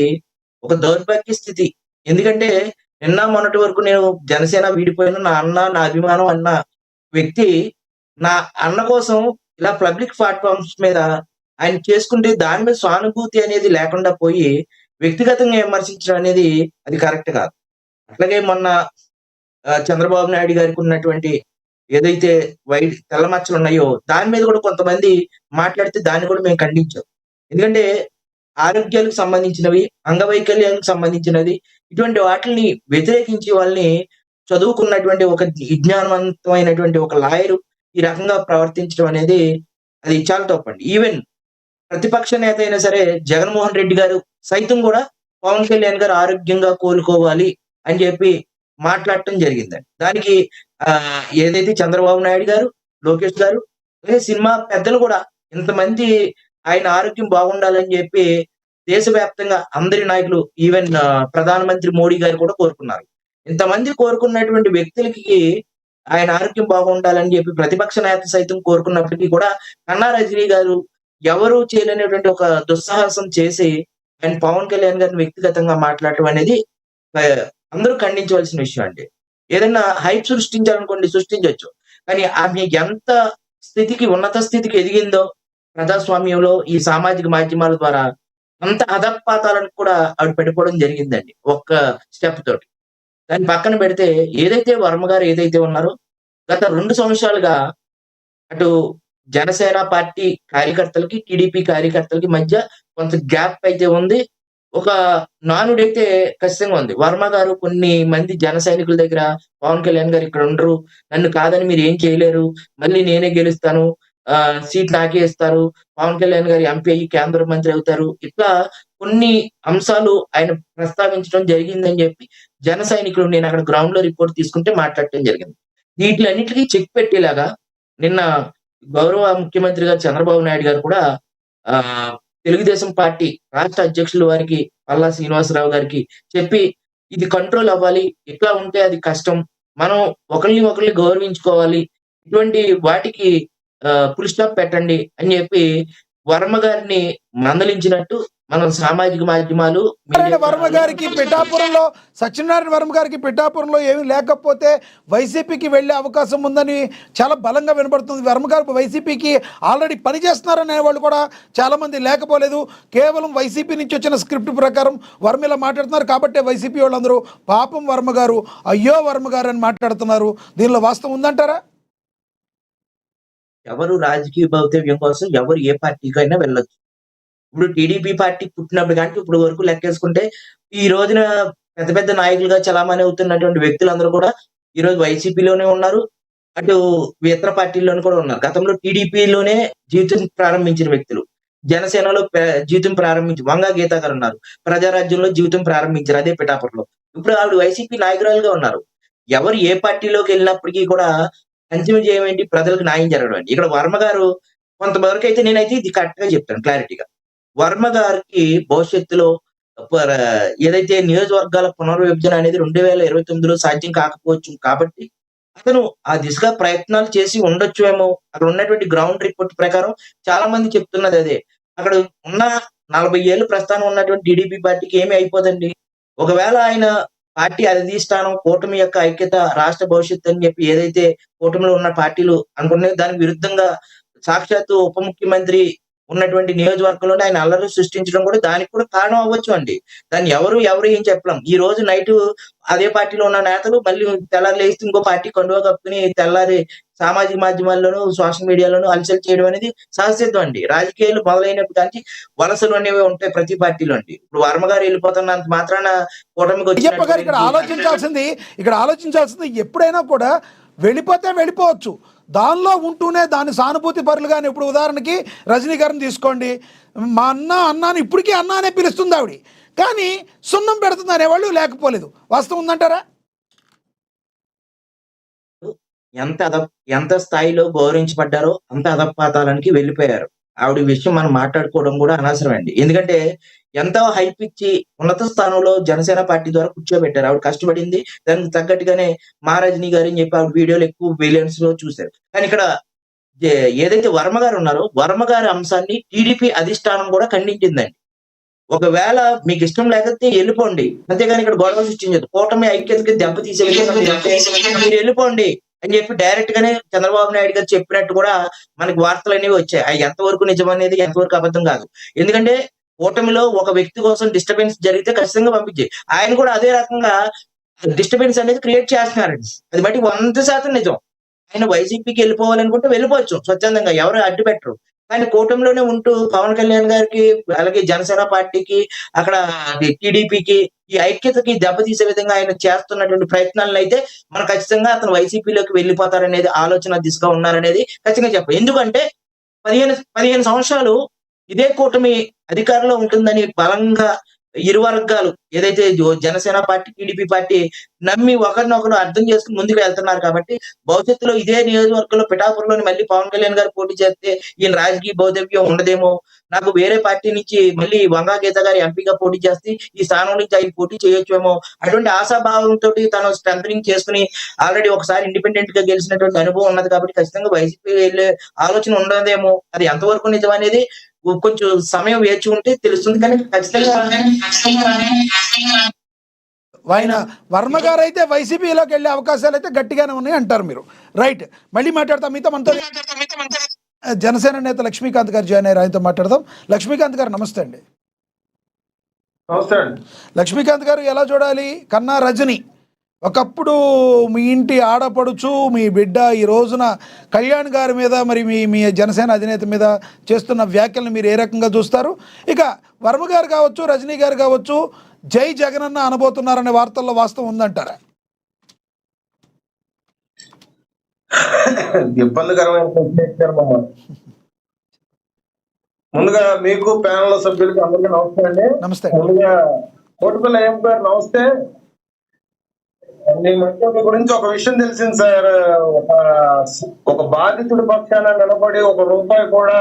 ఒక దౌర్భాగ్య స్థితి. ఎందుకంటే నిన్న మొన్నటి వరకు నేను జనసేన వీడిపోయిన నా అన్న, నా అభిమానం అన్న వ్యక్తి నా అన్న కోసం ఇలా పబ్లిక్ ప్లాట్‌ఫార్మ్స్ మీద ఆయన చేసుకుంటే దాని మీద సానుభూతి అనేది లేకుండా పోయి వ్యక్తిగతంగా విమర్శించడం అనేది అది కరెక్ట్ కాదు. అట్లాగే మొన్న చంద్రబాబు నాయుడు గారికి ఉన్నటువంటి ఏదైతే తెల్ల మచ్చలున్నాయో దాని మీద కూడా కొంతమంది మాట్లాడితే దాన్ని కూడా మేము ఖండించాం. ఎందుకంటే ఆరోగ్యాలకు సంబంధించినవి, అంగవైకల్యాలకు సంబంధించినది ఇటువంటి వాటిల్ని వ్యతిరేకించి వాళ్ళని చదువుకున్నటువంటి ఒక విజ్ఞానవంతమైనటువంటి ఒక లాయరు ఈ రకంగా ప్రవర్తించడం అనేది అది చాలా తప్పండి. ఈవెన్ ప్రతిపక్ష నేత అయినా సరే జగన్మోహన్ రెడ్డి గారు సైతం కూడా పవన్ కళ్యాణ్ గారు ఆరోగ్యంగా కోలుకోవాలి అని చెప్పి మాట్లాడటం జరిగిందండి. దానికి ఏదైతే చంద్రబాబు నాయుడు గారు, లోకేష్ గారు, అలాగే సినిమా పెద్దలు కూడా ఇంతమంది ఆయన ఆరోగ్యం బాగుండాలని చెప్పి దేశవ్యాప్తంగా అందరి నాయకులు ఈవెన్ ప్రధానమంత్రి మోడీ గారు కూడా కోరుకున్నారు. ఇంతమంది కోరుకున్నటువంటి వ్యక్తులకి ఆయన ఆరోగ్యం బాగుండాలని చెప్పి ప్రతిపక్ష నేత సైతం కోరుకున్నప్పటికీ కూడా కన్నా రజనీ గారు ఎవరు చేయలేనటువంటి ఒక దుస్సాహసం చేసి ఆయన పవన్ కళ్యాణ్ గారిని వ్యక్తిగతంగా మాట్లాడటం అనేది అందరూ ఖండించవలసిన విషయం అండి. ఏదైనా హైప్ సృష్టించాలనుకోండి సృష్టించొచ్చు. కానీ ఆమె ఎంత ఉన్నత స్థితికి ఎదిగిందో ప్రజాస్వామ్యంలో ఈ సామాజిక మాధ్యమాల ద్వారా అంత అధపాతాలను కూడా ఆవిడ పడిపోవడం జరిగిందండి. ఒక్క స్టెప్ తోటి. దాన్ని పక్కన పెడితే ఏదైతే వర్మ గారు ఏదైతే ఉన్నారో గత 2 సంవత్సరాలుగా అటు జనసేన పార్టీ కార్యకర్తలకి, టీడీపీ కార్యకర్తలకి మధ్య కొంత గ్యాప్ అయితే ఉంది. ఒక నానుడైతే ఖచ్చితంగా ఉంది. వర్మ గారు కొన్ని మంది జన సైనికుల దగ్గర పవన్ కళ్యాణ్ గారు ఇక్కడ ఉండరు. నన్ను కాదని మీరు ఏం చేయలేరు. మళ్ళీ నేనే గెలుస్తాను. సీట్ నాకే ఇస్తారు. పవన్ కళ్యాణ్ గారు ఎంపీ అయ్యి కేంద్ర మంత్రి అవుతారు. ఇట్లా కొన్ని అంశాలు ఆయన ప్రస్తావించడం జరిగిందని చెప్పి జన సైనికులు నేను అక్కడ గ్రౌండ్‌లో రిపోర్ట్ తీసుకుంటే మాట్లాడటం జరిగింది. వీటిలన్నిటికి చెక్ పెట్టేలాగా నిన్న గౌరవ ముఖ్యమంత్రి గారు చంద్రబాబు నాయుడు గారు కూడా ఆహ్, తెలుగుదేశం పార్టీ రాష్ట్ర అధ్యక్షులు వారికి పల్లా శ్రీనివాసరావు గారికి చెప్పి ఇది కంట్రోల్ అవ్వాలి. ఇట్లా ఉంటే అది కష్టం. మనం ఒకళ్ళని గౌరవించుకోవాలి. ఇటువంటి వాటికి ఫుల్ స్టాప్ పెట్టండి అని చెప్పి వర్మ గారిని మందలించినట్టు మనం సామాజిక మాధ్యమాలు సత్యనారాయణ వర్మ గారికి పిఠాపురంలో సత్యనారాయణ వర్మ గారికి పిఠాపురంలో ఏమీ లేకపోతే వైసీపీకి వెళ్ళే అవకాశం ఉందని చాలా బలంగా వినబడుతుంది. వర్మ గారు వైసీపీకి ఆల్రెడీ పనిచేస్తున్నారనే వాళ్ళు కూడా చాలామంది లేకపోలేదు. కేవలం వైసీపీ నుంచి వచ్చిన స్క్రిప్ట్ ప్రకారం వర్మ ఇలా మాట్లాడుతున్నారు కాబట్టే వైసీపీ వాళ్ళందరూ పాపం వర్మ గారు, అయ్యో వర్మ గారు అని మాట్లాడుతున్నారు. దీనిలో వాస్తవం ఉందంటారా? ఎవరు రాజకీయ భౌతవ్యం కోసం ఎవరు ఏ పార్టీకైనా వెళ్ళొచ్చు. ఇప్పుడు టీడీపీ పార్టీ పుట్టినప్పుడు కానీ ఇప్పుడు వరకు లెక్కేసుకుంటే ఈ రోజున పెద్ద పెద్ద నాయకులుగా చలామణి అవుతున్నటువంటి వ్యక్తులందరూ కూడా ఈరోజు వైసీపీలోనే ఉన్నారు. అటు ఇతర పార్టీల్లోనూ కూడా ఉన్నారు. గతంలో టీడీపీలోనే జీవితం ప్రారంభించిన వ్యక్తులు. జనసేనలో జీవితం వంగా గీత గారు ఉన్నారు. ప్రజారాజ్యంలో జీవితం ప్రారంభించారు అదే పిఠాపురంలో. ఇప్పుడు ఆవిడ వైసీపీ నాయకురాలుగా ఉన్నారు. ఎవరు ఏ పార్టీలోకి వెళ్ళినప్పటికీ కూడా అంతిమ జయం ఏంటి? ప్రజలకు న్యాయం జరగడం అండి. ఇక్కడ వర్మ గారు కొంతవరకు అయితే నేనైతే ఇది కరెక్ట్‌గా చెప్తాను క్లారిటీగా. వర్మ గారికి భవిష్యత్తులో పర ఏదైతే నియోజకవర్గాల పునర్విభజన అనేది 2029లో సాధ్యం కాకపోవచ్చు కాబట్టి, అతను ఆ దిశగా ప్రయత్నాలు చేసి ఉండొచ్చేమో. అక్కడ ఉన్నటువంటి గ్రౌండ్ రిపోర్ట్ ప్రకారం చాలా మంది చెప్తున్నది అదే. అక్కడ ఉన్న 40 ఏళ్లు ప్రస్థానం ఉన్నటువంటి టీడీపీ పార్టీకి ఏమీ అయిపోదండి. ఒకవేళ ఆయన పార్టీ అధిష్టానం కూటమి యొక్క ఐక్యత, రాష్ట్ర భవిష్యత్తు అని చెప్పి ఏదైతే కూటమిలో ఉన్న పార్టీలు అనుకున్నాయో దానికి విరుద్ధంగా సాక్షాత్తు ఉప ముఖ్యమంత్రి ఉన్నటువంటి నియోజకవర్గంలోనే ఆయన అల్లరి సృష్టించడం కూడా దానికి కూడా కారణం అవ్వచ్చు అండి. దాన్ని ఎవరు ఏం చెప్పలేం. ఈ రోజు నైటు అదే పార్టీలో ఉన్న నేతలు మళ్ళీ తెల్లారి లేస్తే ఇంకో పార్టీ కండువా కప్పుకొని తెల్లారి సామాజిక మాధ్యమాల్లోనూ, సోషల్ మీడియాలోనూ అలసలు చేయడం అనేది సహజసిద్ధం అండి. రాజకీయాలు మొదలైనప్పుడు కానీ వలసలు అనేవి ఉంటాయి ప్రతి పార్టీలో అండి. ఇప్పుడు వర్మ గారు వెళ్ళిపోతున్నంత మాత్రాన కూటమికి అయ్యప్ప గారు ఇక్కడ వచ్చినటువంటి ఆలోచించాల్సింది ఎప్పుడైనా కూడా వెళ్ళిపోతే వెళ్ళిపోవచ్చు. దానిలో ఉంటూనే దాని సానుభూతి పరులుగానే ఇప్పుడు ఉదాహరణకి రజనీ గారిని తీసుకోండి. మా అన్నాని ఇప్పటికీ అన్న అనే పిలుస్తుంది ఆవిడ. కానీ సున్నం పెడుతుంది అనేవాళ్ళు లేకపోలేదు. వాస్తవం ఉందంటారా? ఎంత స్థాయిలో గౌరవించబడ్డారో అంత అధపాతాళానికి వెళ్ళిపోయారు. ఆవిడ విషయం మనం మాట్లాడుకోవడం కూడా అనవసరం అండి. ఎందుకంటే ఎంతో హైప్ ఇచ్చి ఉన్నత స్థానంలో జనసేన పార్టీ ద్వారా కూర్చోబెట్టారు. ఆవిడ కష్టపడింది. దానికి తగ్గట్టుగానే మా రజనీ గారు అని చెప్పి ఆవిడ వీడియోలు ఎక్కువ బిలియన్స్‌లో చూసారు. కానీ ఇక్కడ ఏ ఏదైతే వర్మ గారు ఉన్నారో, వర్మ గారి అంశాన్ని టీడీపీ అధిష్టానం కూడా ఖండించిందండి. ఒకవేళ మీకిష్టం లేకపోతే ఎళ్ళిపోండి. అంతేగాని ఇక్కడ గొడవ సృష్టించొద్దు. కూటమి ఐక్యతకి దెబ్బతీసే విధంగా మీరెళ్ళిపోండి అని చెప్పి డైరెక్ట్ గానే చంద్రబాబు నాయుడు గారు చెప్పినట్టు కూడా మనకి వార్తలనేవి వచ్చాయి. అయి ఎంతవరకు నిజమనేది, ఎంతవరకు అబద్ధం కాదు. ఎందుకంటే కూటమిలో ఒక వ్యక్తి కోసం డిస్టర్బెన్స్ జరిగితే ఖచ్చితంగా పంపించేయి. ఆయన కూడా అదే రకంగా డిస్టర్బెన్స్ అనేది క్రియేట్ చేస్తున్నారండి. అది మటికి 100% నిజం. ఆయన వైసీపీకి వెళ్ళిపోవాలనుకుంటే వెళ్ళిపోవచ్చు స్వచ్ఛందంగా. ఎవరు అడ్డు పెట్టరు. కానీ కూటమిలోనే ఉంటూ పవన్ కళ్యాణ్ గారికి, అలాగే జనసేన పార్టీకి, అక్కడ టీడీపీకి ఈ ఐక్యతకి దెబ్బతీసే విధంగా ఆయన చేస్తున్నటువంటి ప్రయత్నాలనైతే మనం ఖచ్చితంగా అతను వైసీపీలోకి వెళ్ళిపోతారనేది ఆలోచన దిశగా ఉన్నారనేది ఖచ్చితంగా చెప్పాలి. ఎందుకంటే 15 సంవత్సరాలు ఇదే కూటమి అధికారంలో ఉంటుందని బలంగా ఇరు వర్గాలు ఏదైతే జనసేన పార్టీ, టీడీపీ పార్టీ నమ్మి ఒకరినొకరు అర్థం చేసుకొని ముందుకు వెళ్తున్నారు కాబట్టి, భవిష్యత్తులో ఇదే నియోజకవర్గంలో పిఠాపురంలోని మళ్ళీ పవన్ కళ్యాణ్ గారు పోటీ చేస్తే ఈయన రాజకీయ భౌతవ్యం ఉండదేమో, నాకు వేరే పార్టీ నుంచి మళ్ళీ వంగా గీత గారు ఎంపీగా పోటీ చేస్తే ఈ స్థానం నుంచి ఆయన పోటీ చేయొచ్చేమో, అటువంటి ఆశాభావంతోటి తను స్ట్రెంథనింగ్ చేసుకొని ఆల్రెడీ ఒకసారి ఇండిపెండెంట్ గా గెలిచినటువంటి అనుభవం ఉన్నది కాబట్టి ఖచ్చితంగా వైసీపీ వెళ్ళే ఆలోచన ఉండదేమో. అది ఎంతవరకు నిజమనేది కొంచెం సమయం వేచి ఉంటే తెలుస్తుంది. కానీ ఖచ్చితంగా ఆయన వర్మ గారు అయితే వైసీపీలోకి వెళ్ళే అవకాశాలు అయితే గట్టిగానే ఉన్నాయి అంటారు మీరు. రైట్, మళ్ళీ మాట్లాడతాం. మీతో మనతో జనసేన నేత లక్ష్మీకాంత్ గారు జాయిన్ అయ్యారు, ఆయనతో మాట్లాడదాం. లక్ష్మీకాంత్ గారు నమస్తే అండి. నమస్తే అండి. లక్ష్మీకాంత్ గారు, ఎలా చూడాలి కన్నా రజని? ఒకప్పుడు మీ ఇంటి ఆడపడుచు, మీ బిడ్డ, ఈ రోజున కళ్యాణ్ గారి మీద, మరి మీ జనసేన అధినేత మీద చేస్తున్న వ్యాఖ్యలను మీరు ఏ రకంగా చూస్తారు? ఇక వర్మ గారు కావచ్చు, రజనీ గారు కావచ్చు, జై జగనన్న అనబోతున్నారనే వార్తల్లో వాస్తవం ఉందంటారా? ఇబ్బందికరమైన ప్రశ్న ఇచ్చారు మమ్మల్ని. ముందుగా మీకు ప్యానల్ సభ్యులకి అందరికీ నమస్తే అండి. నమస్తే. ముందుగా కోటిపల్లి అయ్యప్ప గారు నమస్తే. మీ మధ్య మీ గురించి ఒక విషయం తెలిసింది సార్. ఒక బాధితుడి పక్షాన నిలబడి ₹1 కూడా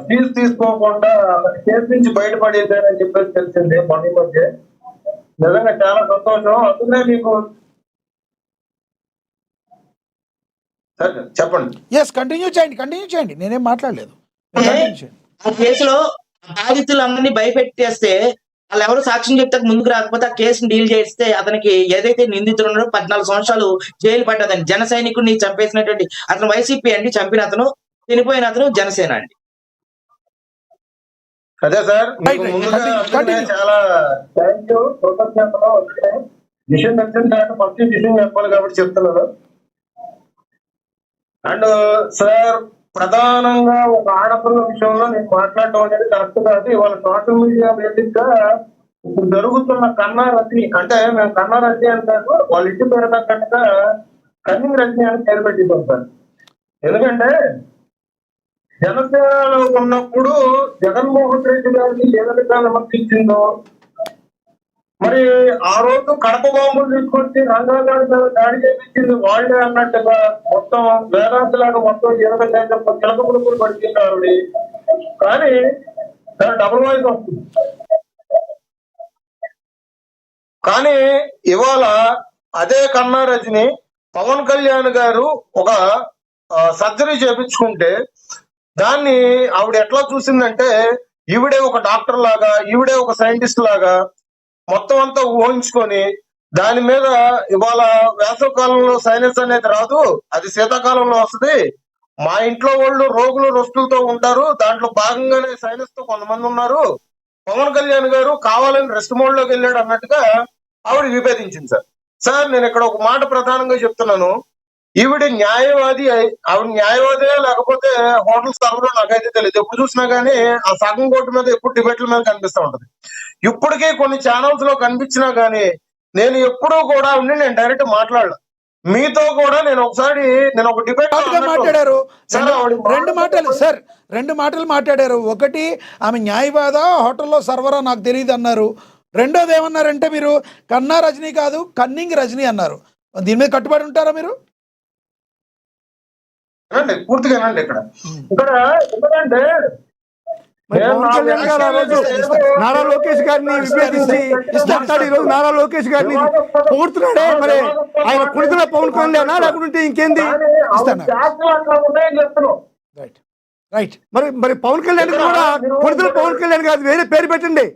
ఫీజు తీసుకోకుండా అతని కేసు నుంచి బయటపడేదని చెప్పేసి తెలిసింది మొన్న మధ్య. నిజంగా చాలా సంతోషం. అందుకనే మీకు సార్ చెప్పండి. ఎస్, కంటిన్యూ చేయండి, నేనేం మాట్లాడలేదు. కంటిన్యూ చేయండి. ఆ కేసులో బాధితులందరినీ భయపెట్టేస్తే వాళ్ళెవరు సాక్ష్యం చెప్తాక ముందుకు రాకపోతే ఆ కేసుని డీల్ చేస్తే అతనికి ఏదైతే నిందితులు ఉన్నారో 14 సంవత్సరాలు జైలు పడ్డదని. జన సైనికుడిని చంపేసినటువంటి అతను వైసీపీ అండి, చంపిన అతను, చనిపోయిన అతను జనసేన అండి. అదే సార్, మీకు Right. ముందుగా Continue. చాలా థ్యాంక్ యూ, కృతజ్ఞతలు. విషయం తెలిసిన తర్వాత ఫస్ట్ విషయం చెప్పాలి కాబట్టి చెప్తున్నాను. అండ్ సార్, ప్రధానంగా ఒక ఆడపిల్ల విషయంలో నేను మాట్లాడటం అనేది కరెక్ట్ కాదు. ఇవాళ సోషల్ మీడియా వేదిక గా ఇప్పుడు జరుగుతున్న కన్నా రజని, అంటే మేము కన్నా రజని అంటారు, వాళ్ళ ఇంటి పేరు తగ్గట్టుగా కన్నింగ్ రజని అని పేరు పెట్టింటాం సార్. ఎందుకంటే జనసేనలో ఉన్నప్పుడు జగన్మోహన్ రెడ్డి గారికి ఏ విధంగా విమర్శించిందో, మరి ఆ రోజు కడప బాంబులు తీసుకొచ్చి రంగాగారి మీద దాడి చేయించింది వాళ్ళే అన్నట్టుగా మొత్తం వేదాంతలాగా మొత్తం 20 చిలక పులుపులు పడిచింది ఆవిడ. కానీ డబుల్ వాయిస్ వస్తుంది. కానీ ఇవాళ అదే కన్నా రజని పవన్ కళ్యాణ్ గారు ఒక సర్జరీ చేపించుకుంటే దాన్ని ఆవిడ ఎట్లా చూసిందంటే, ఈవిడే ఒక డాక్టర్ లాగా, ఈవిడే ఒక సైంటిస్ట్ లాగా మొత్తం అంతా ఊహించుకొని దాని మీద ఇవాళ వేసవ కాలంలో సైనస్ అనేది రాదు, అది శీతాకాలంలో వస్తుంది, మా ఇంట్లో వాళ్ళు రోగులు రొస్తులతో ఉంటారు, దాంట్లో భాగంగానే సైనస్ తో కొంతమంది ఉన్నారు, పవన్ కళ్యాణ్ గారు కావాలని రెస్ట్ మోడ్ లోకి వెళ్ళాడు అన్నట్టుగా ఆవిడ విభేదించింది సార్. సార్, నేను ఇక్కడ ఒక మాట ప్రధానంగా చెప్తున్నాను. ఈవిడ న్యాయవాది, ఆవిడ న్యాయవాదే లేకపోతే హోటల్ సర్వర్ నాకైతే తెలియదు. ఎప్పుడు చూసినా గానీ ఆ సగం కోర్టు మీద ఎప్పుడు డిబేట్ల మీద కనిపిస్తూ ఉంటది. ఇప్పటికే కొన్ని ఛానల్స్ లో కనిపించినా గానీ నేను ఎప్పుడూ కూడా ఉండి నేను డైరెక్ట్ మాట్లాడలే. మీతో కూడా నేను ఒక డిబేట్ మాట్లాడారు. రెండు మాటలు మాట్లాడారు. ఒకటి, ఆమె న్యాయవాద, హోటల్లో సర్వరా నాకు తెలియదు అన్నారు. రెండోది ఏమన్నారంటే, మీరు కన్నా రజనీ కాదు కన్నింగ్ రజనీ అన్నారు. దీని మీద కట్టుబడి ఉంటారా మీరు? వినండి పూర్తిగా వినండి. ఇక్కడ ఎందుకంటే మరి పవన్ కళ్యాణ్ గారు ఆ రోజు నారా లోకేష్ గారిని విభేదించి మాట్లాడి ఈ రోజు నారా లోకేష్ గారిని పొగుడుతున్నాడే, మరి ఆయన కొడుకున్న పవన్ కళ్యాణ్ లేకుంటే ఇంకేంది? చెప్తున్నాం. రైట్ రైట్ మరి పవన్ కళ్యాణ్ కూడా కొడుకున్న పవన్ కళ్యాణ్ గారు వేరే పేరు పెట్టండి.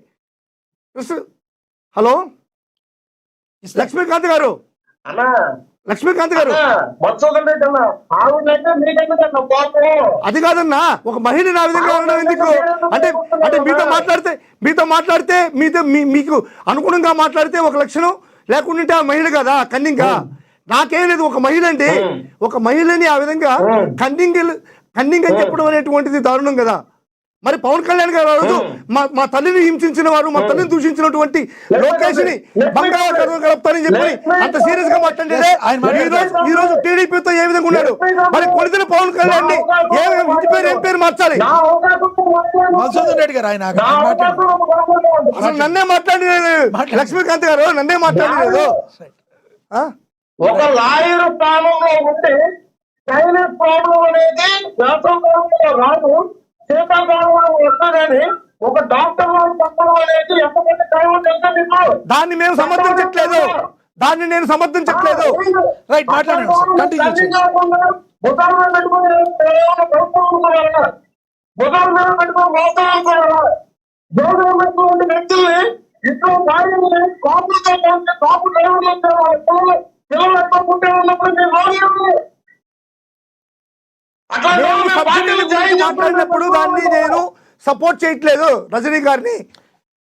హలో లక్ష్మీకాంత్ గారు, అన్నా లక్ష్మీకాంత్ గారు, మత్స్యకంటే ఆవిడైతే మీకంటే కోపం. అది కాదన్నా, ఒక మహిళని ఆ విధంగా అనడం ఎందుకు? అంటే అంటే మీతో మాట్లాడితే మీకు అనుగుణంగా మాట్లాడితే ఒక లక్షణం, లేకుంటే ఆ మహిళ కదా కన్నింగా. నాకేం లేదు, ఒక మహిళ అండి, ఒక మహిళని ఆ విధంగా కన్నింగ్ అని చెప్పడం అనేటువంటిది దారుణం కదా. మరి పవన్ కళ్యాణ్ గారు ఆ రోజు మా తల్లిని హింసించిన వారు, మా తల్లిని దూషించినటువంటి లోకేష్ ని బంగాళా కలుపుతారని చెప్పి అంత సీరియస్ గా మాట్లాడే ఈ రోజు టీడీపీతో ఏ విధంగా ఉన్నాడు? మరి కొడుతున్న పవన్ కళ్యాణ్ ని ఇంటి పేరు ఏం పేరు మార్చాలి? మధుసూదన్ రెడ్డి గారు ఆయన అసలు నన్నే మాట్లాడలేదు లక్ష్మీకాంత్ గారు, నన్నే మాట్లాడలేదు. ఒక లాయర్ స్థానంలో ఉంటే చైనీస్ ప్రాబ్లం అనేది శాస్త్రంలో రాదు, శీతాకాలంలో వస్తుందని ఒక డాక్టర్ చెప్పడం అనేది ఎంతమంది టైం తెలుసా మీకు? దాన్ని మేము సమర్థించట్లేదు, దాన్ని నేను సమర్థించట్లేదు. రైట్ మాట్లాడండి సార్, కంటిన్యూ చేయండి. బుధాల మీద పెట్టుకుని బుధాల మీద పెట్టుకుని మోసం అనుకోవాలా? గౌరవమైనటువంటి వ్యక్తుల్ని ఇంట్లో భార్యని కాపులతో పోతే కాపు డ్రైవర్లు పిల్లలు ఎక్కువ పుట్టే ఉన్నప్పుడు మీరు రాలేదు. నేను సబ్సిడీల గురించి మాట్లాడినప్పుడు దాన్ని నేను సపోర్ట్ చేయట్లేదు రజనీ గారిని,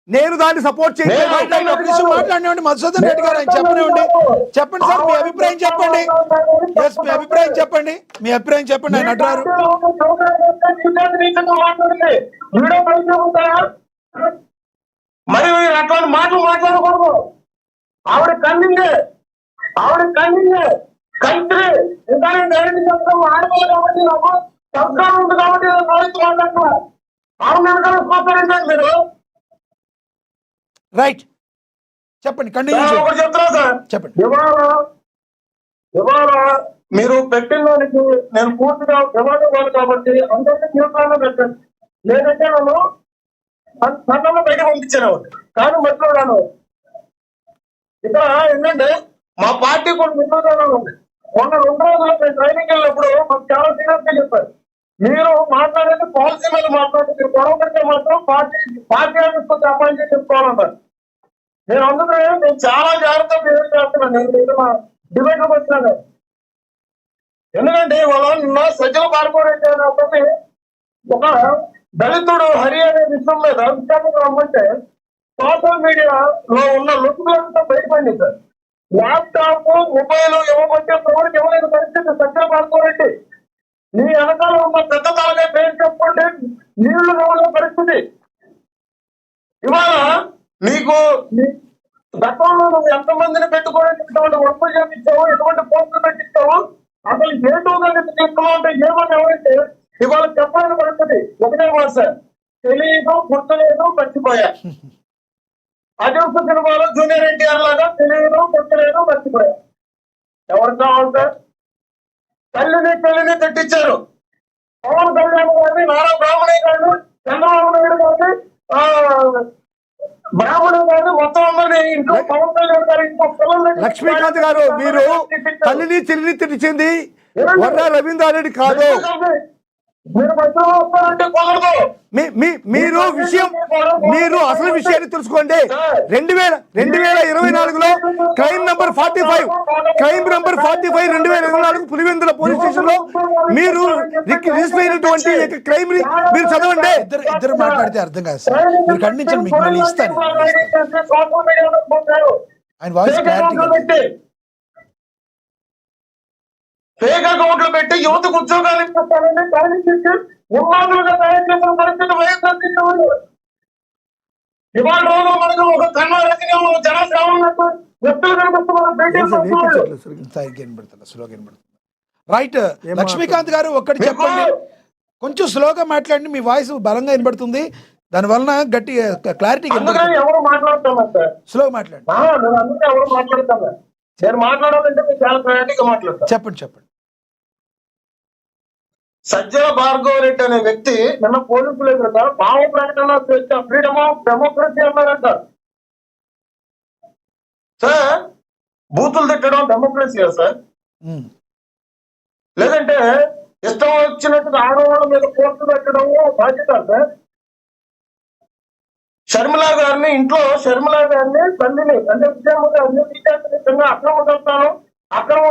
నేను దాన్ని సపోర్ట్ చేయట్లేదు. మాట్లాడినండి మధుసూదన్ రెడ్డి గారు, ఆయన చెప్పనివ్వండి. చెప్పండి సార్, మీ అభిప్రాయం చెప్పండి. ఎస్, మీ అభిప్రాయం చెప్పండి, మీ అభిప్రాయం చెప్పండి. ఆయన అడ్డారు మరి అట్లాంటి మాటలు మాట్లాడకూడదు. ఆవిడ కన్నింగే కంట్రీ ఇంకా నేను చెప్తాం ఆడపిల్ల కాబట్టి నాకు సంస్కారం ఉంది కాబట్టి మాట్లాడుతున్నారు. ఆవిడ వెనకాల మీరు రైట్ చెప్పండి, కంటిన్యూ చేయండి. చెప్తున్నా సార్, చెప్పండి. ఇవాళ మీరు పెట్టిన దానికి నేను పూర్తిగా జవాబు ఇవ్వాలి కాబట్టి అందరికీ తీర్మానం పెట్టండి. లేదంటే నన్ను సన్నంలో బయట పంపించాను కానీ మర్చిపోయాను. ఇక్కడ ఏంటంటే మా పార్టీ కొన్ని విధానాలు ఉంది. మొన్న 2 రోజులు మేము ట్రైనింగ్ వెళ్ళినప్పుడు మాకు చాలా సీరియస్ గా చెప్పారు, మీరు మాట్లాడేది పాలసీ మీద మాట్లాడితే మీరు గొడవ కంటే మాత్రం పార్టీ ఆఫీస్ అపాయింట్ చేసి చెప్పుకోవాలన్నారు. నేను అందుకనే నేను చాలా జాగ్రత్తగా బిహేవ్ చేస్తున్నాను. నేను డిబేట్ లోకి వచ్చినాను ఎందుకంటే వాళ్ళ నిన్న సజ్జల కార్పొరేట్ అనే ఒక దళితుడు హరి అనే విషయం మీద విశాఖకు రమ్మంటే సోషల్ మీడియాలో ఉన్న లుక్కులంతా బయటపడింది సార్. ల్యాప్టాప్ మొబైల్ ఇవ్వమంటే ఎవరికి ఇవ్వలేని పరిస్థితి సజ్జల కార్పొరేట్. నీ వెనకాల ఉన్న పెద్ద తాలగా పేరు చెప్పుకుంటే నీళ్లు ఇవ్వలేని పరిస్థితి. ఇవాళ నీకు గతంలో నువ్వు ఎంతమందిని పెట్టుకోవడం ఇటువంటి వర్కులు చేపించావు, ఎటువంటి పోస్టులు పెట్టిస్తావు, అసలు ఏ టోగా తీసుకున్నావు అంటే ఏమని ఎవరైతే ఇవాళ చెప్పాలని పరిస్థితి. ఒకటే మాట సార్, తెలియదు, గుర్తులేదు, మర్చిపోయా. అజంత సినిమాలో జూనియర్ ఎన్టీఆర్ లాగా తెలియదు, గుర్తులేదు, మర్చిపోయా. ఎవరు కావాలి సార్? తల్లిని తిట్టించారు. పవన్ కళ్యాణ్ గారిని, నారా బ్రాహ్మణి గారిని, చంద్రబాబు నాయుడు గారిని, బ్రాహ్మణి గారిని మొత్తం అందరినీ ఇంకో పవన్ కళ్యాణ్ గారు ఇంకో పిల్లలు. లక్ష్మీకాంత్ గారు, మీరు తల్లిని చెల్లిని తిట్టించింది వర్రా రవీంద్రారెడ్డి కాదు. మీరు అసలు విషయాన్ని తెలుసుకోండి. 2024లో crime number 45 2024 Pulivendula police station లో మీరు రిజిస్టర్ అయినటువంటి క్రైమ్ ని మీరు చదవండి. ఇద్దరు మాట్లాడితే అర్థం కాదు సార్, మీరు ఖండించండి, మీకు మళ్ళీ ఇస్తాను. ఆయన వాయిస్ క్లారిటీ ఫేక్ అకౌంట్లు పెట్టి యువతకు ఉద్యోగాలు ఇప్పిస్తారని తయారు ఉన్మాదులుగా తయారు చేసిన పరిస్థితి వైఎస్ఆర్ తీసుకోవాలి. ఇవాళ రోజు మనకు ఒక కన్వరకి జనసేవ వ్యక్తులు కనిపిస్తున్నారు. రైట్ లక్ష్మీకాంత్ గారు, ఒక్కటి చెప్పండి, కొంచెం స్లోగా మాట్లాడండి, మీ వాయిస్ బలంగా వినబడుతుంది, దాని వలన గట్టి క్లారిటీ. ఎవరు మాట్లాడుతున్నారు సార్? స్లో మాట్లాడండి. నేను అందుకే ఎవరు మాట్లాడుతున్నా, నేను మాట్లాడాలంటే మీరు చాలా క్లారిటీగా మాట్లాడతాను. చెప్పండి. సజ్జల భార్గవ రెడ్డి అనే వ్యక్తి నిన్న పోలీసులు ఎదురుగా భావ ప్రకటన స్వేచ్ఛ ఫ్రీడమ్ ఆఫ్ డెమోక్రసీ అన్నారంట. సార్ బూతులు తిట్టడం డెమోక్రసీయా సార్? ఉమ్. లేదంటే ఇష్టం వచ్చినట్టుగా ఆడవాళ్ళ మీద పోస్టు పెట్టడం బాధ్యత సార్? షర్మిల గారిని ఇంట్లో షర్మిల గారిని తల్లిని అంటే విజయమ్మ గారిని విద్యార్థిగా అక్రమ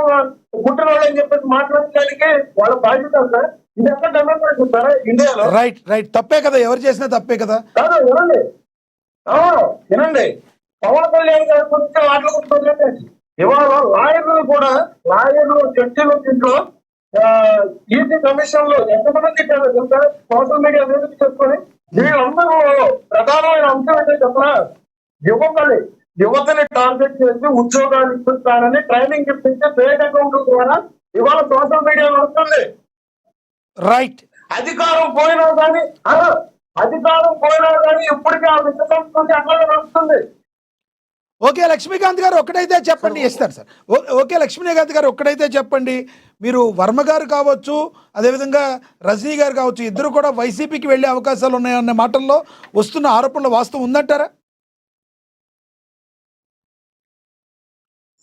పుట్టిన వాళ్ళని చెప్పేసి మాట్లాడడానికి వాళ్ళ బాధ్యత సార్. ఇది ఎక్కడ డెమోక్రసీ సార్ ఇండియాలో? రైట్ రైట్, తప్పే కదా, ఎవరు చేసినా తప్పే కదా. కాదు వినండి, వినండి, పవన్ కళ్యాణ్ గారి గురించి మాట్లాడుకుంటుందంటే ఇవాళ లాయర్లు జడ్జిలు దీంట్లో ఈసీ కమిషన్ లో ఎంతమంది తిట్టారో తెలుసా? సోషల్ మీడియా వేదిక చేసుకొని వీళ్ళందరూ ప్రధానమైన అంశం ఏంటో చెప్పనా? యువతని టార్గెట్ చేసి ఉద్యోగాలు ఇప్పిస్తారని ట్రైనింగ్ ఇప్పించి ఫేక్ అకౌంట్ ద్వారా ఇవాళ సోషల్ మీడియాలో వస్తుంది. రైట్, అధికారం పోయినా కానీ ఇప్పటికీ ఆ విషయ సంస్కృతి అట్లాగే నడుస్తుంది. ఓకే లక్ష్మీకాంత్ గారు ఒక్కడైతే చెప్పండి. ఇస్తారు సార్. ఓకే లక్ష్మీకాంత్ గారు ఒక్కడైతే చెప్పండి, మీరు వర్మ గారు కావచ్చు, అదేవిధంగా రజనీ గారు కావచ్చు, ఇద్దరు కూడా వైసీపీకి వెళ్ళే అవకాశాలు ఉన్నాయన్న మాటల్లో వస్తున్న ఆరోపణలు వాస్తవం ఉందంటారా?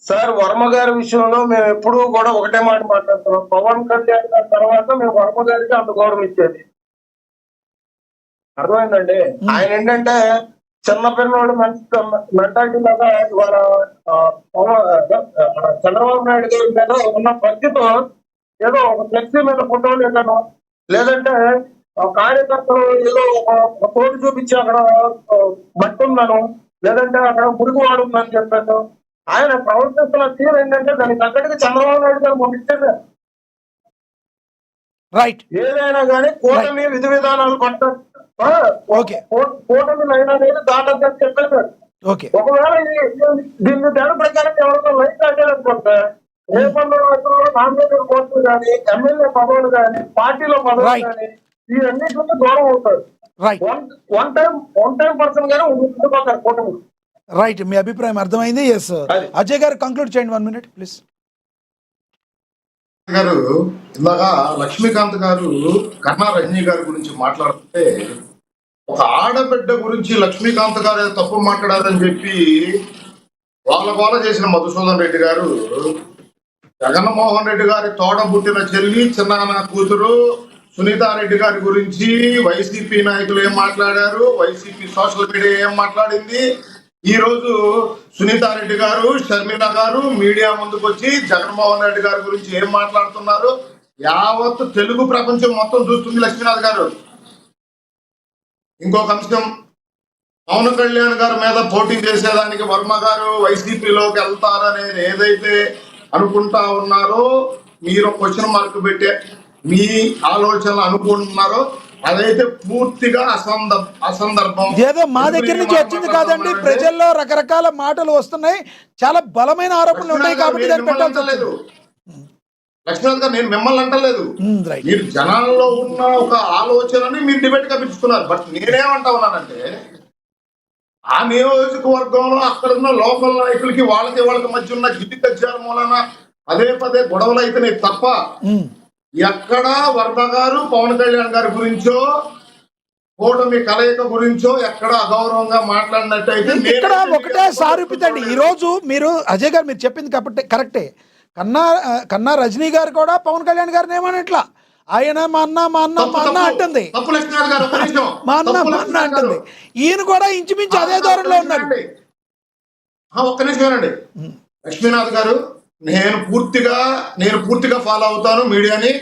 సార్ వర్మ గారి విషయంలో మేము ఎప్పుడూ కూడా ఒకటే మాట మాట్లాడుతున్నాం. పవన్ కళ్యాణ్ గారి తర్వాత మేము వర్మ గారికి అంత గౌరవం ఇచ్చేది. అర్థమైందండి? ఆయన ఏంటంటే చిన్న పిల్లవాడు మంచి మెంటాలిటీ లాగా ఇవాళ చంద్రబాబు నాయుడు గారి మీద ఉన్న భక్తితో ఏదో ఒక ఫ్లెక్సీ మీద ఫోటోలు వేయడం, లేదంటే కార్యకర్తలు ఏదో ఒక తోడు చూపించి అక్కడ మట్టి ఉందను, లేదంటే అక్కడ మురుగువాడు ఉందని చెప్పాను. ఆయన ప్రవర్తిస్తున్న తీరు ఏంటంటే దానికి తగ్గట్టుగా చంద్రబాబు నాయుడు గారు పంపించారు. రైట్, ఏదైనా కానీ కూటమి విధి విధానాలు కూటమి లైన్ అనేది దాటద్దని చెప్పారు. ఓకే, ఒకవేళ దీన్ని దాని ప్రకారం ఎవరైనా లైన్ దాటారనుకుంటే రేపటి రోజుల్లో నామినేటెడ్ పోస్టులు కానీ, ఎమ్మెల్యే పదవులు కానీ, పార్టీలో పదవులు కానీ ఇవన్నిటికి దూరం అవుతారు. రైట్, వన్ టైం పర్సన్ గానీ ఉండిపోతారు కూటమి. రైట్, మీ అభిప్రాయం అర్థమైంది. ఎస్ అజయ్ గారు కంక్లూడ్ చేయండి, 1 minute ప్లీజ్. గారు ఇందాక లక్ష్మీకాంత్ గారు కన్నా రజనీ గారి గురించి మాట్లాడుతుంటే ఒక ఆడబిడ్డ గురించి లక్ష్మీకాంత్ గారు తప్పు మాట్లాడారని చెప్పి వాళ్ళ చేసిన మధుసూదన్ రెడ్డి గారు జగన్మోహన్ రెడ్డి గారి తోడ పుట్టిన చెల్లి చిన్నాన్న కూతురు సునీతారెడ్డి గారి గురించి వైసీపీ నాయకులు ఏం మాట్లాడారు, వైసీపీ సోషల్ మీడియా ఏం మాట్లాడింది, ఈ రోజు సునీతారెడ్డి గారు షర్మిల గారు మీడియా ముందుకు వచ్చి జగన్మోహన్ రెడ్డి గారి గురించి ఏం మాట్లాడుతున్నారు, యావత్ తెలుగు ప్రపంచం మొత్తం చూస్తుంది లక్ష్మీనాథ్ గారు. ఇంకొక అంశం, పవన్ కళ్యాణ్ గారి మీద పోటీ చేసేదానికి వర్మ గారు వైసీపీలోకి వెళ్తారనేది ఏదైతే అనుకుంటా ఉన్నారో, మీరు క్వశ్చన్ మార్క్ పెట్టే మీ ఆలోచనలు అనుకుంటున్నారో అదైతే పూర్తిగా అసందర్భం. ఏదో మా దగ్గర నుంచి వచ్చింది కాదండి, ప్రజల్లో రకరకాల మాటలు వస్తున్నాయి, చాలా బలమైన ఆరోపణలు ఉన్నాయి కాబట్టి దాన్ని పెట్టాల్సి లేదు. లక్ష్మీనాథ్ గారు నేను మిమ్మల్ని అంటలేదు, మీరు జనాల్లో ఉన్న ఒక ఆలోచనని మీరు డిబేట్ గా పిలుచుకున్నారు. బట్ నేనేమంటా ఉన్నానంటే ఆ నియోజకవర్గంలో అక్కడ ఉన్న లోకల్ నాయకులకి వాళ్ళకి మధ్య ఉన్న గిడ్డి కజ్జాల మూలన పదే గొడవలు అయితేనే తప్ప ఎక్కడా వర్మ గారు పవన్ కళ్యాణ్ గారి గురించో కూటమి కలయిక గురించో ఎక్కడ అగౌరవంగా మాట్లాడినట్టయితే ఇక్కడ ఒకటే సారూపితండి. ఈ రోజు మీరు అజయ్ గారు మీరు చెప్పింది కాబట్టి కరెక్టే. కన్నా రజనీ గారు కూడా పవన్ కళ్యాణ్ గారిని ఏమనట్లా, ఆయన మా అన్న అంటుంది, మా అన్న అంటుంది. ఈయన కూడా ఇంచుమించు అదే ధోరణిలో ఉన్నాడు. ఒక్క నిమిషమేనండి లక్ష్మీనాథ్ గారు, నేను పూర్తిగా ఫాలో అవుతాను మీడియాని.